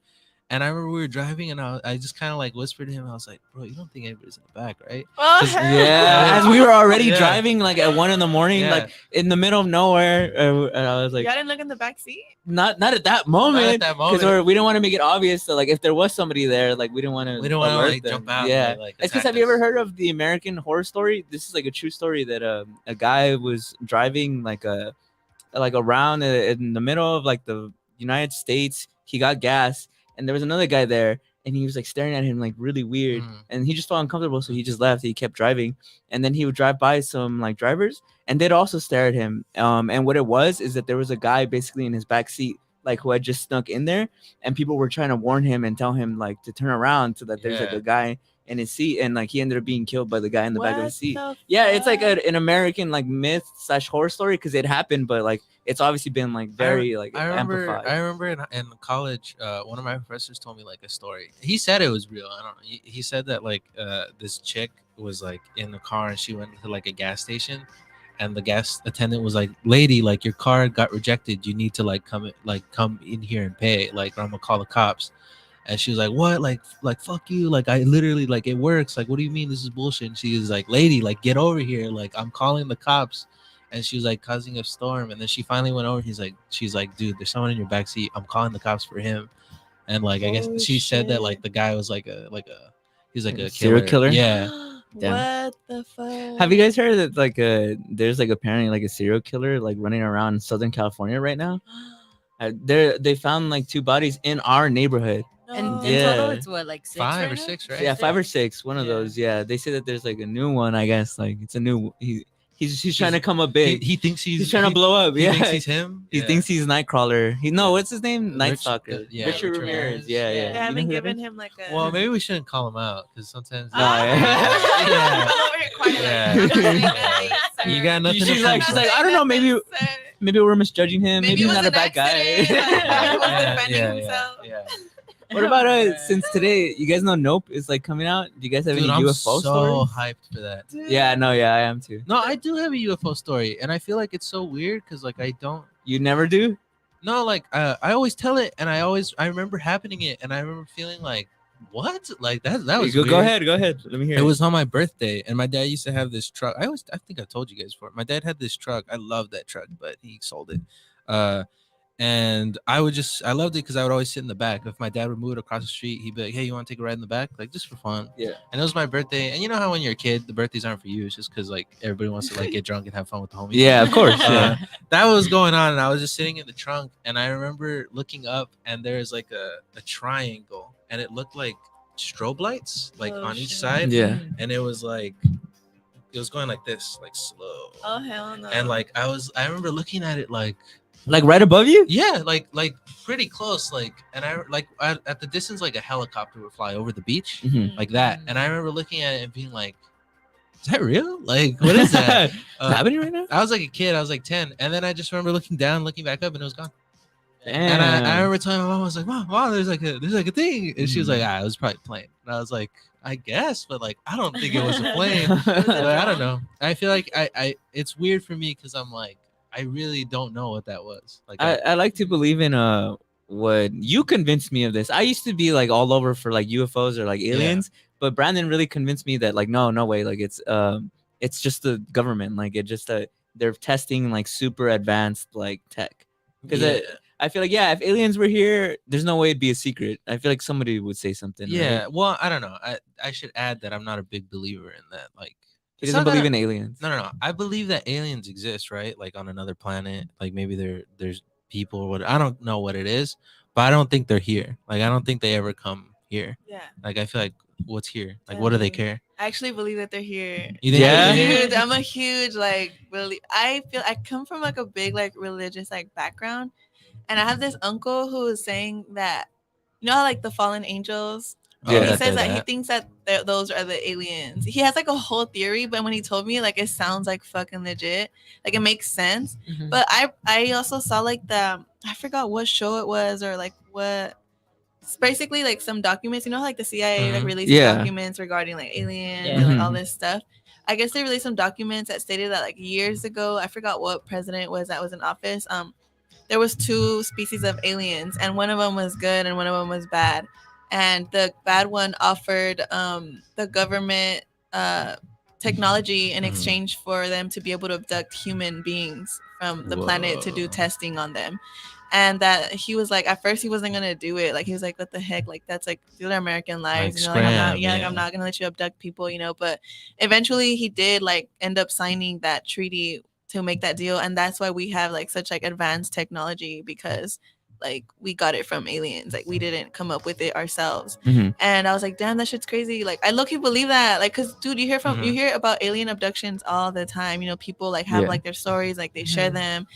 And I remember we were driving, and I just kind of like whispered to him. I was like, "Bro, you don't think anybody's in the back, right?" As we were already driving like at 1 a.m, like in the middle of nowhere, and I was like, "Y'all didn't look in the back seat." Not at that moment, because we didn't want to make it obvious. So like, if there was somebody there, like we didn't want to like jump out. Yeah, like it's because have you ever heard of the American Horror Story? This is like a true story that a guy was driving like around in the middle of like the United States. He got gas. And there was another guy there, and he was like staring at him like really weird, and he just felt uncomfortable, so he just left. He kept driving, and then he would drive by some like drivers, and they'd also stare at him. And what it was is that there was a guy basically in his back seat, like who had just snuck in there, and people were trying to warn him and tell him like to turn around so that there's like a guy in his seat, and like he ended up being killed by the guy in the back of his seat. Yeah, it's like an American like myth / horror story because it happened, but like it's obviously been like very amplified. I remember in college, one of my professors told me like a story. He said it was real. I don't know. He said that like this chick was like in the car and she went to like a gas station, and the gas attendant was like, "Lady, like your car got rejected. You need to like come in here and pay. Like or I'm gonna call the cops." And she was like, "What? Like fuck you. Like I literally like it works. Like what do you mean this is bullshit?" And she was like, "Lady, like get over here. Like I'm calling the cops." And she was like causing a storm. And then she finally went over. She's like, "Dude, there's someone in your backseat. I'm calling the cops for him." And like I guess she said that like the guy was like he's like a serial killer. Yeah. What the fuck? Have you guys heard that like there's like apparently like a serial killer like running around Southern California right now? They found like 2 bodies in our neighborhood. And in Yeah. total, it's what, like 6? 5 right or now? 6, right? Yeah, 5 or 6, one of Yeah. those. Yeah, they say that there's like a new one. I guess like it's a new. He's trying to come up big. He thinks He's trying to blow up. He Yeah, thinks he's him. He thinks he's Nightcrawler. What's his name? Night Rich- Stalker. yeah, Richard Richard Ramirez. Ramirez. Yeah, They yeah. You know haven't who that given is? him like a. Well, maybe we shouldn't call him out because sometimes. No, yeah. I'm over here quiet, Yeah. like, I'm Yeah. saying that, You got nothing to She's like, prove. I don't know. Maybe we're misjudging him. Maybe he's it was not a an bad guy. accident, like, he was Yeah, defending yeah, himself. yeah. What about since today? You guys know Nope is like coming out. Do you guys have Dude, any I'm UFO so stories? hyped for that. Yeah, no, yeah, I am too. No, I do have a UFO story, and I feel like it's so weird because like I don't. You never do? No, like I always tell it, and I remember happening it, and I remember feeling like, what? Like that was Go weird. ahead. Let me hear It was on my birthday, and my dad used to have this truck. I think I told you guys before. My dad had this truck. I loved that truck, but he sold it. And I loved it because I would always sit in the back. If my dad would move it across the street, he'd be like, "Hey, you want to take a ride in the back?" Like just for fun. Yeah. And it was my birthday, and you know how when you're a kid, the birthdays aren't for you. It's just because like everybody wants to like get drunk and have fun with the homies. Yeah, of course. Yeah. That was going on, and I was just sitting in the trunk, and I remember looking up, and there's like a triangle, and it looked like strobe lights like on each side. Yeah. And it was like it was going like this, like slow. Oh hell no. And like I remember looking at it like right above you? yeah, like pretty close, like, and I like at the distance like a helicopter would fly over the beach, Mhm. like that. And I remember looking at it and being like, is that real? Like, what is that? Happening right now? I was like a kid, I was like 10, and then I just remember looking down, looking back up, and it was gone. Damn. And I remember telling my mom, I was like, Mom, there's like a thing. And she was like, it was probably a plane. And I was like, I guess, but like I don't think it was a plane. But I don't know. I feel like I it's weird for me because I'm like, I really don't know what that was. Like I like to believe in what you convinced me of this. I used to be like all over for like UFOs or like aliens, but Brandon really convinced me that like no way, like it's just the government, like it just they're testing like super advanced like tech. Because I feel like if aliens were here, there's no way it'd be a secret. I feel like somebody would say something. yeah, right? well, I don't know. I should add that I'm not a big believer in that. Like He it's doesn't not believe that in aliens. No. I believe that aliens exist, right? Like on another planet. Like maybe there's people or what. I don't know what it is, but I don't think they're here. Like I don't think they ever come here. Yeah. Like I feel like what's here? Like what do they care? I actually believe that they're here. You think Yeah? Dude, I'm a huge like really. I feel I come from like a big like religious like background, and I have this uncle who is saying that you know how like the fallen angels. Yeah. He says that he thinks that those are the aliens. He has like a whole theory, but when he told me, like it sounds like fucking legit. Like it makes sense. Mhm. But I also saw like I forgot what show it was or like what. It's basically like some documents. You know how like the CIA like Mhm. released documents regarding like aliens and like all this stuff. I guess they released some documents that stated that like years ago, I forgot what president it was that was in office. There was 2 species of aliens, and one of them was good and one of them was bad. And the bad one offered the government technology in exchange for them to be able to abduct human beings from the planet to do Whoa. testing on them. And that he was like, at first he wasn't gonna do it. Like he was like, what the heck? Like that's like these are American lives. Like, you know, like, I'm not, scram, like, yeah. I'm not gonna let you abduct people. You know, but eventually he did like end up signing that treaty to make that deal, and that's why we have like such like advanced technology because like we got it from aliens. Like we didn't come up with it ourselves. Mhm. And I was like, damn, that shit's crazy. Like I low-key believe that. Like, cause dude, you hear about alien abductions all the time. You know, people like have like their stories, like they share them.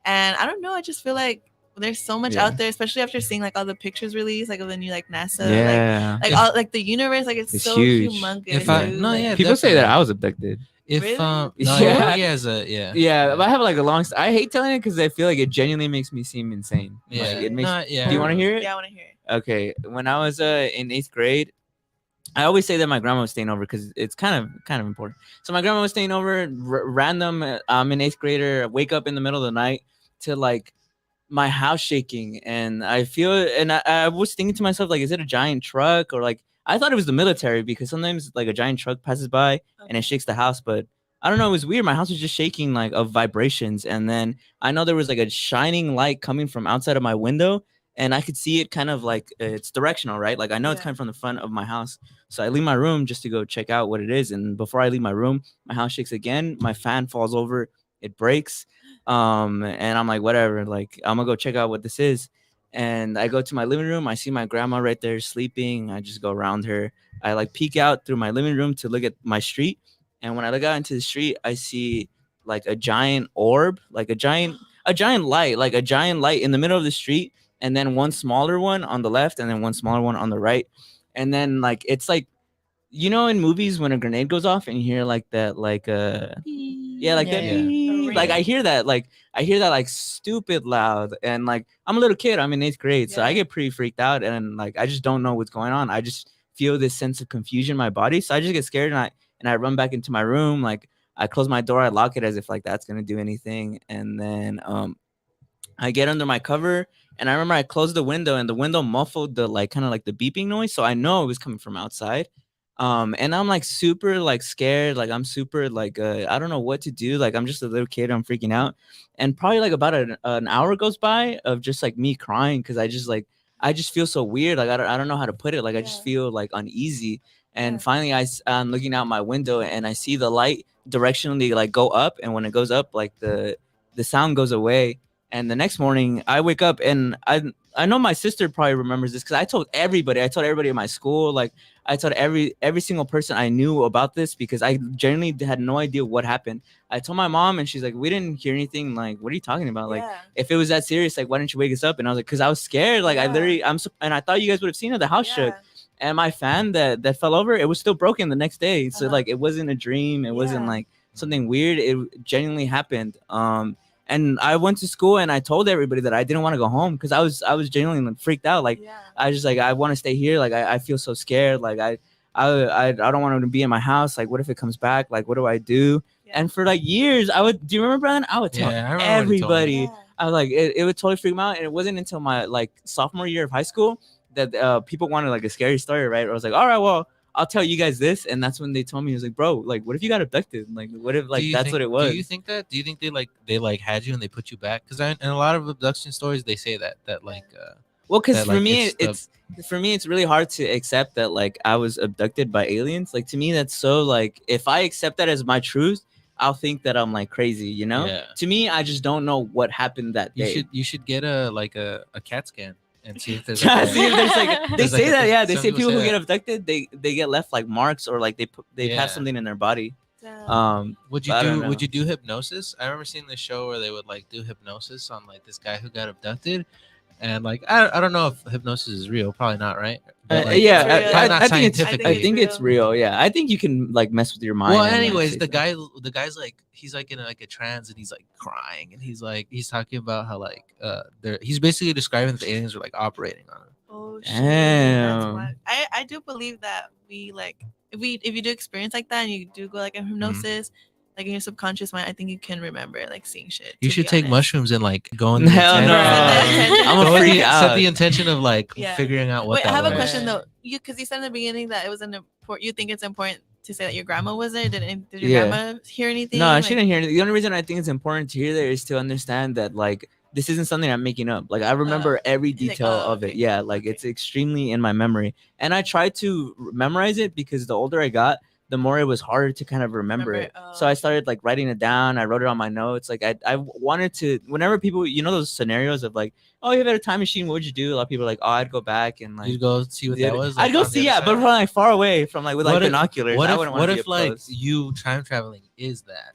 And I don't know, I just feel like there's so much out there, especially after seeing like all the pictures released, like of the new like NASA, like all like the universe, like it's so huge. humongous. People say that I was abducted. If Really? no, Yeah. he has a yeah. Yeah, but I have like a long. I hate telling it because I feel like it genuinely makes me seem insane. Yeah. Like, it makes. No, yeah. Do you want to hear it? Yeah, I want to hear it. Okay, when I was in 8th grade, I always say that my grandma was staying over because it's kind of important. So my grandma was staying over. Random, I'm an 8th grader. I wake up in the middle of the night to like my house shaking, and I feel. And I was thinking to myself like, is it a giant truck or like? I thought it was the military because sometimes like a giant truck passes by and it shakes the house, but I don't know. It was weird. My house was just shaking like of vibrations. And then I know there was like a shining light coming from outside of my window and I could see it kind of like it's directional, right? Like I know it's coming from the front of my house. So I leave my room just to go check out what it is. And before I leave my room, my house shakes again. My fan falls over. It breaks. And I'm like, whatever. Like I'm gonna go check out what this is. And I go to my living room. I see my grandma right there sleeping. I just go around her. I like peek out through my living room to look at my street. And when I look out into the street, I see like a giant orb, like a giant light, like a giant light in the middle of the street, and then one smaller one on the left, and then one smaller one on the right. And then like it's like, you know, in movies when a grenade goes off and you hear like that, like yeah, like that. Yeah. Like I hear that like stupid loud, and like I'm a little kid. I'm in 8th grade, so I get pretty freaked out, and like I just don't know what's going on. I just feel this sense of confusion in my body, so I just get scared, and I run back into my room. Like I close my door, I lock it as if like that's gonna do anything, and then I get under my cover, and I remember I closed the window, and the window muffled the like kind of like the beeping noise, so I know it was coming from outside. And I'm like super like scared, like I'm super like I don't know what to do, like I'm just a little kid, I'm freaking out. And probably like about an hour goes by of just like me crying, because I just feel so weird, like I don't know how to put it, like I just feel like uneasy. And finally I'm looking out my window, and I see the light directionally like go up, and when it goes up, like the sound goes away. And the next morning I wake up, and I know my sister probably remembers this, because I told everybody in my school, like I told every single person I knew about this, because I genuinely had no idea what happened. I told my mom, and she's like, we didn't hear anything. Like, what are you talking about? Like, if it was that serious, like, why didn't you wake us up? And I was like, because I was scared. Like, and I thought you guys would have seen it. The house shook. And my fan that fell over, it was still broken the next day. So like, it wasn't a dream. It wasn't like something weird. It genuinely happened. And I went to school, and I told everybody that I didn't want to go home, because I was genuinely freaked out. Like I just like, I want to stay here. Like I feel so scared. Like I don't want him to be in my house. Like what if it comes back? Like what do I do? And for like years, do you remember, Brandon? I would tell everybody. I was like, it would totally freak me out. And it wasn't until my like sophomore year of high school that people wanted like a scary story, right? I was like, all right, well, I'll tell you guys this. And that's when they told me, it was like, bro, like, what if you got abducted? Like, what if like that's what it was? Do you think that? Do you think they had you and they put you back? Because in a lot of abduction stories, they say that like. Well, because for me, it's really hard to accept that like I was abducted by aliens. Like to me, that's so like, if I accept that as my truth, I'll think that I'm like crazy, you know? Yeah. To me, I just don't know what happened that day. You should get a CAT scan and see if there's see if there's like they say that, yeah, they say people who get abducted, they get left like marks, or like they have something in their body. Would you do hypnosis? I remember seeing this show where they would like do hypnosis on like this guy who got abducted, and like I don't know if hypnosis is real, probably not, right? But, like, I think it's real. Yeah, I think you can like mess with your mind. Well, anyways, the guy's like, he's like in like a trance, and he's like crying, and he's talking about how like he's basically describing that the aliens are like operating on him. Oh shit! Damn. I do believe that we like if you do experience like that, and you do go like in hypnosis. Like in your subconscious mind, I think you can remember like seeing shit. You should take mushrooms and like go in. Hell no! I'm a freak out. Set the intention of like figuring out what. Wait, I have a question though. Because you said in the beginning that it was important. You think it's important to say that your grandma was there? Did your grandma hear anything? No, she didn't hear anything. The only reason I think it's important to hear there is to understand that like this isn't something I'm making up. Like I remember every detail of it. Yeah, like it's extremely in my memory, and I tried to memorize it because the older I got, the more it was harder to kind of remember it. So I started like writing it down. I wrote it on my notes. Like I wanted to, whenever people, you know, those scenarios of like, oh, you had a time machine, what would you do? A lot of people are like, oh, I'd go back and like, you'd go see what that was. Like, I'd go see, but from like far away, from like with like binoculars. What if like you time traveling is that?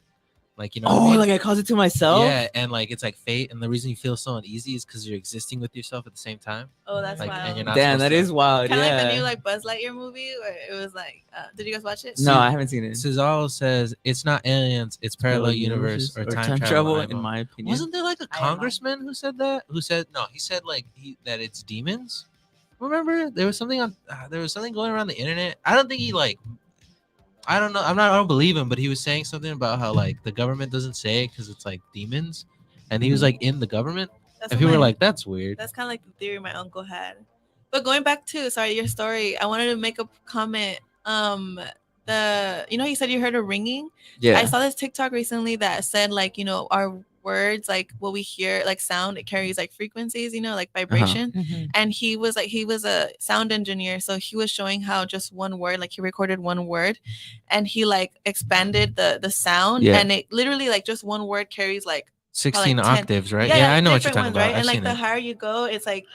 Like, you know, oh, like I caused it to myself. Yeah, and like it's like fate, and the reason you feel so uneasy is because you're existing with yourself at the same time. Oh, that's like, wild. And you're not damn, that is wild. Kind of like the new like Buzz Lightyear movie, where it was like, did you guys watch it? No, I haven't seen it. Cesaro says it's not aliens, it's parallel universe or time travel. In my opinion, wasn't there like a congressman who said that? He said like that it's demons. Remember, there was something going around the internet. I don't think he like. I don't know. I don't believe him, but he was saying something about how like the government doesn't say it because it's like demons, and he was like in the government, and people were like, "That's weird." That's kind of like the theory my uncle had. But going back to your story, I wanted to make a comment. You said you heard a ringing. Yeah. I saw this TikTok recently that said like, you know, our words, like what we hear, like sound, it carries like frequencies, you know, like vibration. And he was a sound engineer, so he was showing how just one word, like he recorded one word and he like expanded the sound, and it literally like just one word carries like 16 10. octaves, right? Yeah, I know what you're talking different ones, about. right? I've And like seen the it. higher you go, it's like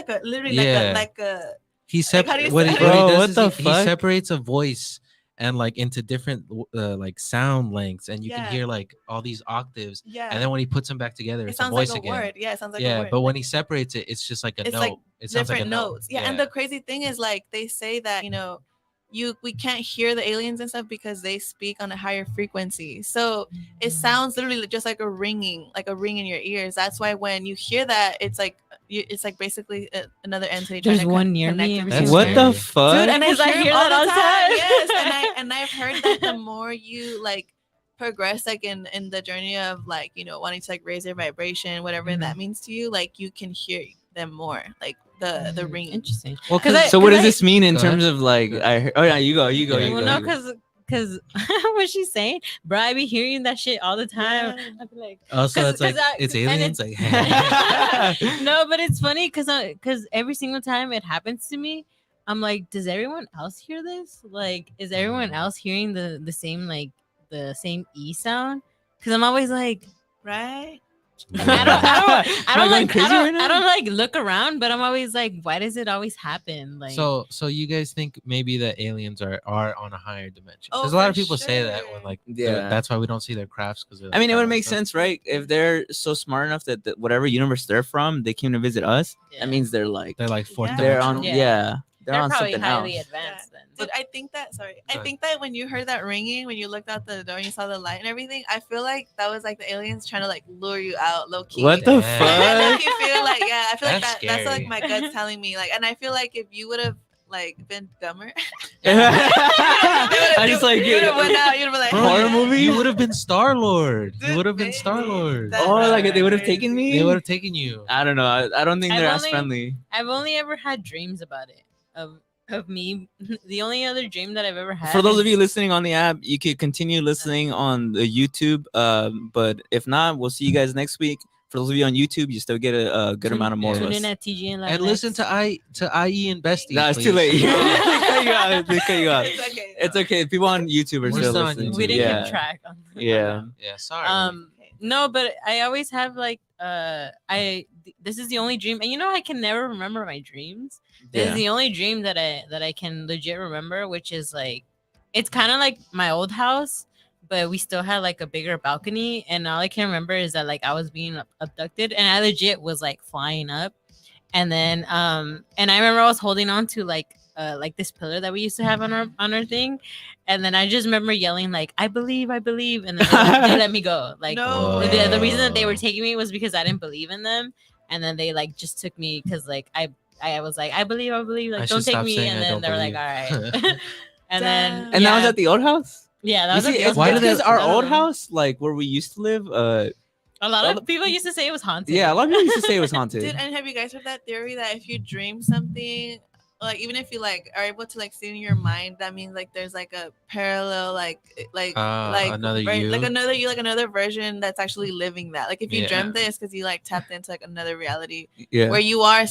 a literally Yeah. like a He like, how do you what he say- Bro, does what is the he fuck? separates a voice and like into different like sound lengths, and you can Yeah. hear like all these octaves. yeah. And then when he puts them back together, it it's a sounds voice like a again. word. Yeah, it sounds like a Yeah, word. but when he separates it, it's just like a it's note. like It sounds like a different note. notes. Yeah, and the crazy thing is like they say that we can't hear the aliens and stuff because they speak on a higher frequency. So it sounds literally just like a ring in your ears. That's why when you hear that, it's like basically another entity. There's trying to one near connect me with every you. single What time. the Scary. fuck? Dude, and Because I hear all that all the time. Yes, and I've heard that the more you like progress like in the journey of like wanting to like raise your vibration, whatever that means to you, like you can hear them more, like the ringing. Interesting. Well, I- So what does I- this mean in Go terms ahead. of like? Oh yeah, you go. Yeah, Well, go, no, you go. because what she's saying, bro, I be hearing that shit all the time. Yeah. I be like, Also, it's like it's and aliens. it's- Like, no, but it's funny because every single time it happens to me, I'm like, does everyone else hear this? Like, is everyone else hearing the same like the same E sound? Because I'm always like, Right? I Am I going crazy right now? I don't like look around, but I'm always like, why does it always happen? Like, so you guys think maybe that aliens are on a higher dimension? Oh, Because a lot for of people say that sure. when like Yeah. that's why we don't see their crafts. Because I mean, it would make sense, right? If they're so smart enough that whatever universe they're from, they came to visit us. Yeah. That means they're like They're like fourth Yeah. they're dimensional. on. Yeah. Yeah, they're they're on probably something highly else. advanced then. Dude, I think that Go I ahead. think that when you heard that ringing, when you looked out the door and you saw the light and everything, I feel like that was like the aliens trying to like lure you out low key. What the Damn. Like, I fuck? make you feel like I feel like That's that's like scary. my gut's telling me like, and I feel like if you would have like been dumber, I just like you would have went out. You'd have been like Bro, Horror movie? You would have been Star Lord. You Dude, would have been maybe. Star Lord. That- Oh, like they would have taken me. They would have taken you. I don't know. I don't think I've they're as only- friendly. I've only ever had dreams about it of me. The only other dream that I've ever had. For those of is- you listening on the app, you could continue listening on the YouTube. But if not, we'll see you guys next week. For those of you on YouTube, you still get a good amount of more of tune us. in at TGN Live And listen next. to IE and Besties. No, it's too please. late. They cut you out. They cut you out. It's okay. It's okay. People on YouTube are We're still still on listening. YouTube. We didn't yeah. keep track. On Yeah. Yeah, sorry. No, but I always have like this is the only dream, and I can never remember my dreams. This Yeah. is the only dream that I can legit remember, which is like it's kind of like my old house, but we still had like a bigger balcony, and all I can remember is that like I was being abducted, and I legit was like flying up, and then and I remember I was holding on to like this pillar that we used to have on our thing, and then I just remember yelling like I believe, and then they let me go. Like No the reason that they were way. taking me was because I didn't believe in them, and then they like just took me because like I was like I believe, I like should don't take stop me, saying and I then don't they were like believe. all right, and then And that was yeah. at the old house? Yeah, that You was at see, the it's old Why house. do they- because our old Um, house, like where we used to live, A lot all of the- people used to say it was haunted. yeah, a lot of people used to say it was haunted. Dude, and have you guys heard that theory that if you dream something, like even if you like are able to like see in your mind, that means like there's like a parallel like another you? like another version that's actually living that. Like if you Yeah. dreamt this because you like tapped into like another reality Yeah. where you are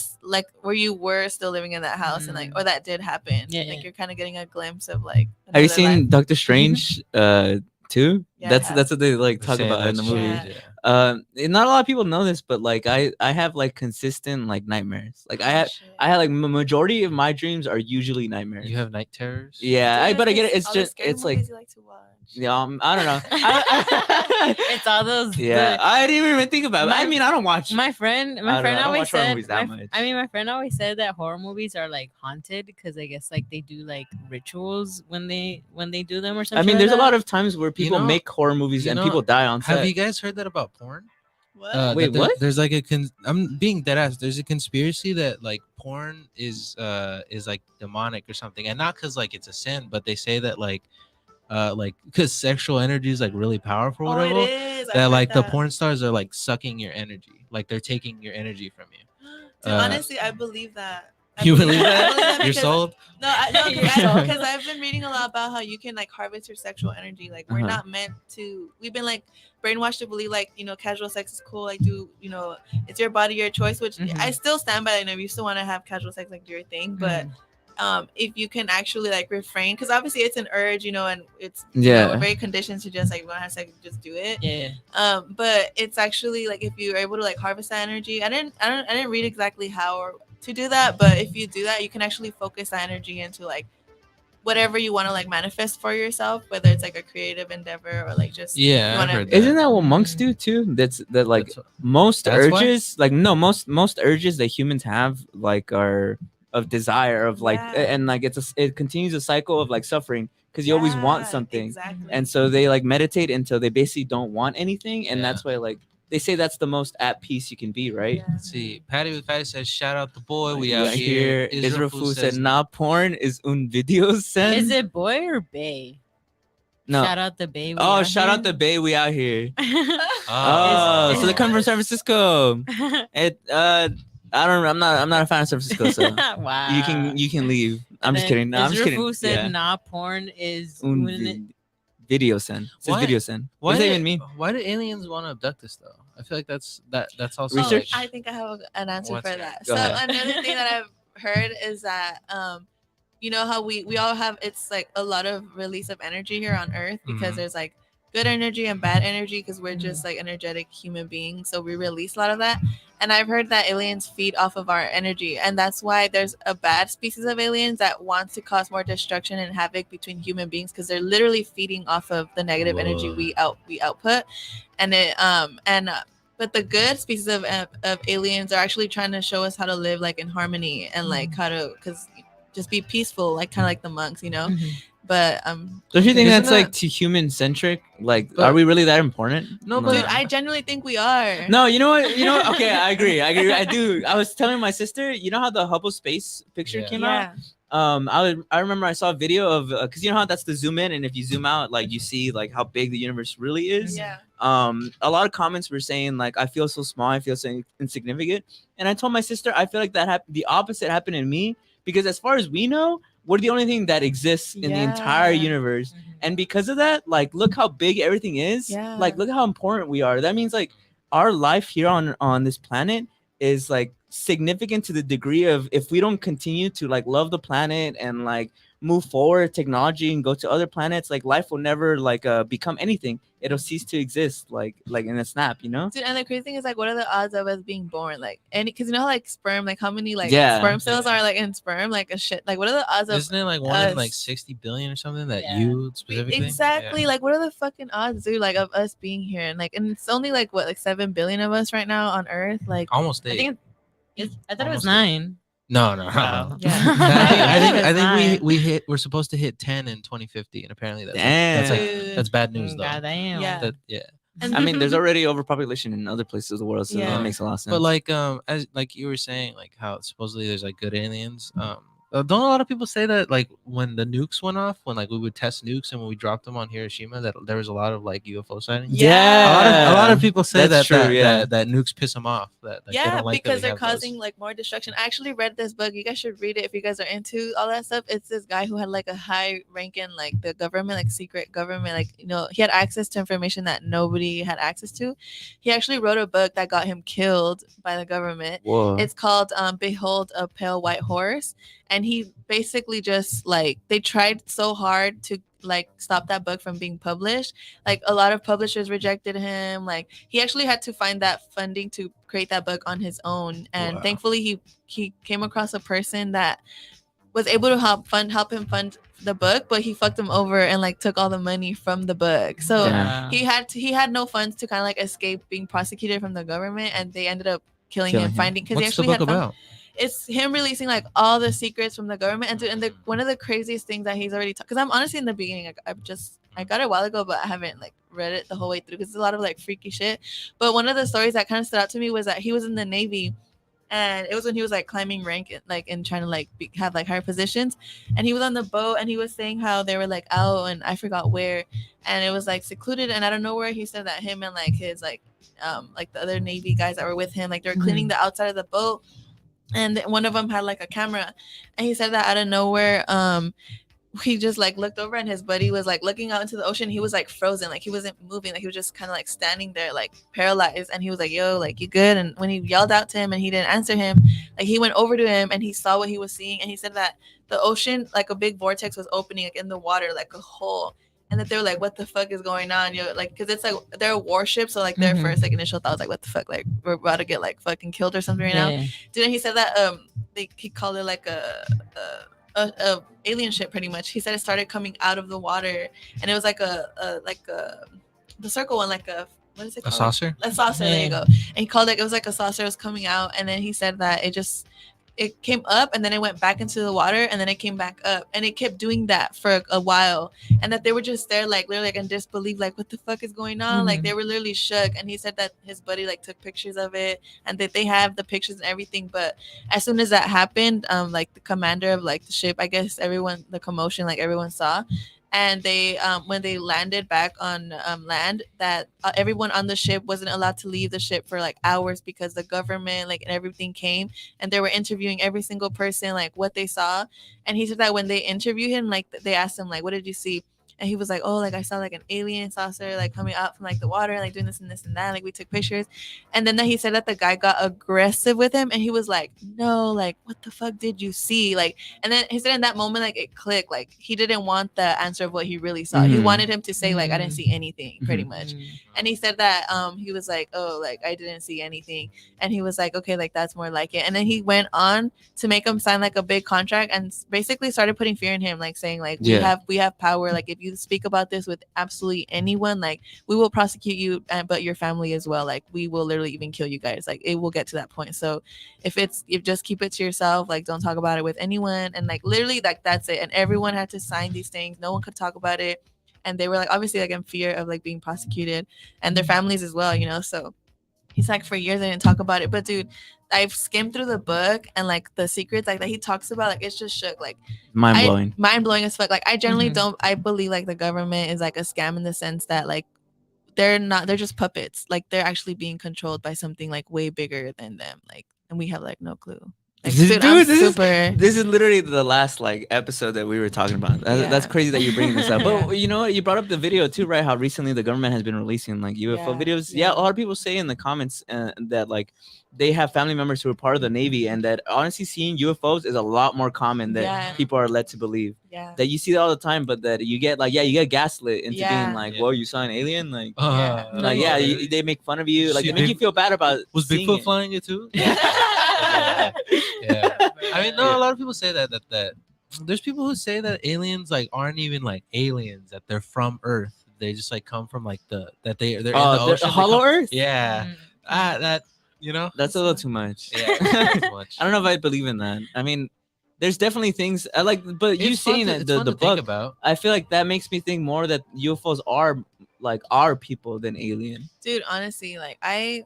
where you were still living in that house and like or that did happen. Yeah, like yeah. you're kind of getting a glimpse of like. Have you another seen life. Doctor Strange too? Yeah, I that's have. that's what they like They talk say about in the that's movie. strange, yeah. Not a lot of people know this, but like I have like consistent like nightmares. Like I Oh, had like majority of my dreams are usually nightmares. You have night terrors? Yeah, but I get it. It's all the just scary it's like movies you like to watch. yeah, I don't know. It's all those. Yeah, I didn't even think about it. I My- mean, I don't watch. My friend I don't always watch horror said. movies that much. My friend always said that horror movies are like haunted because I guess like they do like rituals when they do them or something. I mean, like there's a that. lot of times where people know- make horror movies you and know, people die on set. Have you guys heard that about porn? What? Wait, what? There's like I'm being dead ass. There's a conspiracy that like porn is like demonic or something, and not because like it's a sin, but they say that like because sexual energy is like really powerful, or Oh, it whatever. is. I've That heard like the that. porn stars are like sucking your energy, like they're taking your energy from you. Dude, Uh, honestly, I believe that. I You believe I that? You're because- sold? No, You're sold. because I've been reading a lot about how you can like harvest your sexual energy. Like we're Uh-huh. not meant to. We've been like brainwashed to believe like casual sex is cool. Like it's your body, your choice. Which Mhm. I still stand by. I know you still want to have casual sex, like do your thing, but. if you can actually like refrain, because obviously it's an urge, and it's we're very conditioned to just like want to have sex, just do it. But it's actually like if you're able to like harvest that energy. I didn't read exactly how to do that, but if you do that, you can actually focus that energy into like whatever you want to like manifest for yourself, whether it's like a creative endeavor or like just Isn't that what monks do too? That's most urges like no most urges that humans have like are of desire of like and like it continues a cycle of like suffering because you always want something, and so they like meditate until they basically don't want anything, and that's why like they say that's the most at peace you can be, right? Let's see. Patty with Patty says, "Shout out the boy. We out here." Israel Fu said, "Nah, porn is un video sen." Is it boy or bay? No. Shout out the bay. Shout out the bay. We out here. So they come from San Francisco. I don't. I'm not a fan of San Francisco. So wow. You can leave. I'm just kidding. No, I'm just kidding. Fu said, "Nah, porn is un video sen." It says video sen. What does that even mean? Why do aliens want to abduct us though? I feel like that's also research. I think I have an answer for that. Go ahead. Another thing that I've heard is that you know how we all have, it's like a lot of release of energy here on Earth because there's like good energy and bad energy because we're just like energetic human beings, so we release a lot of that. And I've heard that aliens feed off of our energy, and that's why there's a bad species of aliens that wants to cause more destruction and havoc between human beings because they're literally feeding off of the negative energy we output. And but the good species of aliens are actually trying to show us how to live like in harmony and like how to just be peaceful, like kind of like the monks, But don't you think that's like too human centric? Like, are we really that important? No, dude, I genuinely think we are. No, you know what? Okay, I agree. I do. I was telling my sister, you know how the Hubble space picture came out? I remember I saw a video of because you know how that's the zoom in, and if you zoom out, like you see like how big the universe really is. A lot of comments were saying like I feel so small, I feel so insignificant, and I told my sister I feel like the opposite happened in me because as far as we know, we're the only thing that exists in the entire universe. And because of that, like, look how big everything is. Like, look how important we are. That means like our life here on this planet is like significant to the degree of if we don't continue to like love the planet and like move forward technology and go to other planets, like life will never like become anything. It'll cease to exist like in a snap, Dude, and the crazy thing is like what are the odds of us being born? Like because you know how like sperm, like how many like sperm cells are like in sperm, like a shit. Like what are the odds of isn't it like one in like 60 billion or something that you specifically? Exactly. Like what are the fucking odds, dude, like of us being here? And it's only like what, like 7 billion of us right now on Earth? Like almost 8. I thought it was 9. No. I think we're supposed to hit 10 in 2050, and apparently that's bad news though. God damn. Yeah. I mean, there's already overpopulation in other places of the world, so that makes a lot of sense. But like as like you were saying, like how supposedly there's like good aliens. Don't a lot of people say that like when the nukes went off, when like we would test nukes and when we dropped them on Hiroshima, that there was a lot of like UFO sightings? A lot of people say that nukes piss them off. That they don't like because they're causing like more destruction. I actually read this book. You guys should read it if you guys are into all that stuff. It's this guy who had like a high rank in like the government, like secret government, like he had access to information that nobody had access to. He actually wrote a book that got him killed by the government. Whoa. It's called Behold a Pale White Horse. And he basically just like they tried so hard to like stop that book from being published. Like a lot of publishers rejected him. Like he actually had to find that funding to create that book on his own. And thankfully he came across a person that was able to help him fund the book, but he fucked him over and like took all the money from the book. So he had no funds to kind of like escape being prosecuted from the government, and they ended up killing him. Finding because he actually the book about? It's him releasing like all the secrets from the government, and one of the craziest things that he's already because I'm honestly in the beginning I got it a while ago, but I haven't like read it the whole way through because it's a lot of like freaky shit. But one of the stories that kind of stood out to me was that he was in the Navy, and it was when he was like climbing rank and trying to like have like higher positions, and he was on the boat and he was saying how they were like out and I forgot where, and it was like secluded, and out of nowhere he said that him and like his like the other Navy guys that were with him, like they were cleaning the outside of the boat. And one of them had like a camera, and he said that out of nowhere, he just like looked over and his buddy was like looking out into the ocean. He was like frozen, like he wasn't moving, like he was just kind of like standing there like paralyzed. And he was like, yo, like, you good? And when he yelled out to him and he didn't answer him, like he went over to him and he saw what he was seeing. And he said that the ocean, like a big vortex was opening like in the water, like a hole. And that they were like, what the fuck is going on? You know, like, because it's like they're a warship, so like their first like initial thought was like, what the fuck, like we're about to get like fucking killed or something right now. Dude, and he said that he called it like a alien ship pretty much. He said it started coming out of the water, and it was like the circle one, like a, what is it called? A saucer? A saucer, there you go. And he called it was like a saucer was coming out, and then he said that it came up and then it went back into the water and then it came back up, and it kept doing that for a while, and that they were just there like literally like in disbelief, like what the fuck is going on? Like they were literally shook. And he said that his buddy like took pictures of it and that they have the pictures and everything. But as soon as that happened, like the commander of like the ship, I guess the commotion, like everyone saw. And they when they landed back on land, that everyone on the ship wasn't allowed to leave the ship for like hours because the government like and everything came and they were interviewing every single person like what they saw. And he said that when they interviewed him, like they asked him like, what did you see? And he was like, oh, like I saw like an alien saucer like coming out from like the water and like doing this and this and that. Like we took pictures. And then he said that the guy got aggressive with him and he was like, no, like what the fuck did you see? Like, and then he said in that moment, like it clicked. Like he didn't want the answer of what he really saw. He wanted him to say like, I didn't see anything pretty much. And he said that he was like, oh, like I didn't see anything. And he was like, okay, like that's more like it. And then he went on to make him sign like a big contract and basically started putting fear in him, like saying like we have power. Like if you speak about this with absolutely anyone, like we will prosecute you, but your family as well. Like we will literally even kill you guys. Like it will get to that point. So if just keep it to yourself, like don't talk about it with anyone. And like literally like that's it. And everyone had to sign these things. No one could talk about it. And they were like obviously like in fear of like being prosecuted and their families as well, you know. So he's like for years they didn't talk about it. But dude, I've skimmed through the book and like the secrets like that he talks about, like it's just shook, like mind blowing as fuck. Like I generally I believe like the government is like a scam in the sense that like they're just puppets. Like they're actually being controlled by something like way bigger than them. Like, and we have like no clue. Like, this is literally the last like episode that we were talking about. That's crazy that you're bringing this up. But you know what? You brought up the video too, right? How recently the government has been releasing like UFO videos. Yeah, a lot of people say in the comments that like they have family members who are part of the Navy, and that honestly seeing UFOs is a lot more common than people are led to believe. That you see that all the time, but that you get like you get gaslit into being like, whoa, you saw an alien? Like, they make fun of you. Like they make you feel bad about. Was Bigfoot flying it too? Yeah. I mean, no, a lot of people say that there's people who say that aliens like aren't even like aliens, that they're from Earth. They just like come from like they're in the ocean. Hollow Earth? Yeah. That, you know, that's a little too much. Yeah, too much. I don't know if I believe in that. I mean, there's definitely things I like, but you saying that the book about, I feel like that makes me think more that UFOs are like our people than alien. Dude, honestly, like I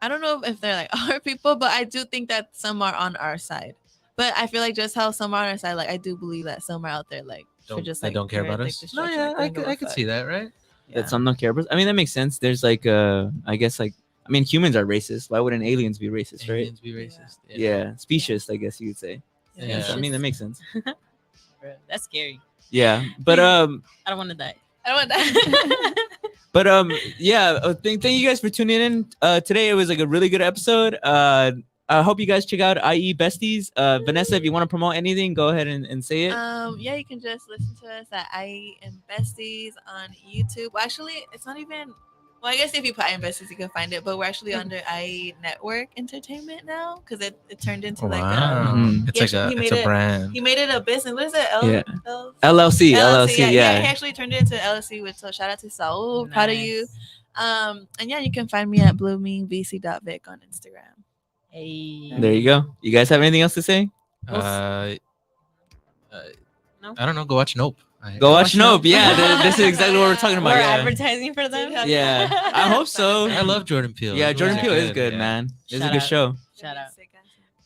don't know if they're like our people, but I do think that some are on our side. But I feel like just how some are on our side, like I do believe that some are out there like don't care about us. No, yeah, I could see that, right? That some don't care about us. I mean, that makes sense. There's like I guess like, I mean, humans are racist. Why wouldn't aliens be racist, right? Aliens be racist. Yeah, specious, I guess you could say. Yeah, so, I mean, that makes sense. Bro, that's scary. Yeah, but I don't want to die. But thank you guys for tuning in. Today it was like a really good episode. I hope you guys check out IE Besties. Vanessa, if you want to promote anything, go ahead and say it. Yeah, you can just listen to us at IE and Besties on YouTube. Well, actually, it's not even. Well, I guess if you put IE and Besties, you can find it. But we're actually under IE Network Entertainment now because it turned into like it's a brand. He made it a business. What is it? LLC. Yeah, he actually turned it into LLC. So shout out to Saul. Nice. Proud of you. And yeah, you can find me at bloomingvc.vic on Instagram. Hey. There you go. You guys have anything else to say? No? I don't know. Go watch Nope. Go watch Nope. Yeah, this is exactly what we're talking about. We're advertising for them. Yeah, I hope so. I love Jordan Peele. Yeah, Jordan Peele is good, man. It's a good show. Shout out.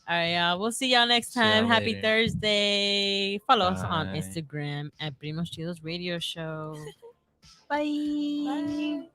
All right, y'all. We'll see y'all next time. Happy Thursday. Follow us on Instagram at Primos Chidos Radio Show. Bye.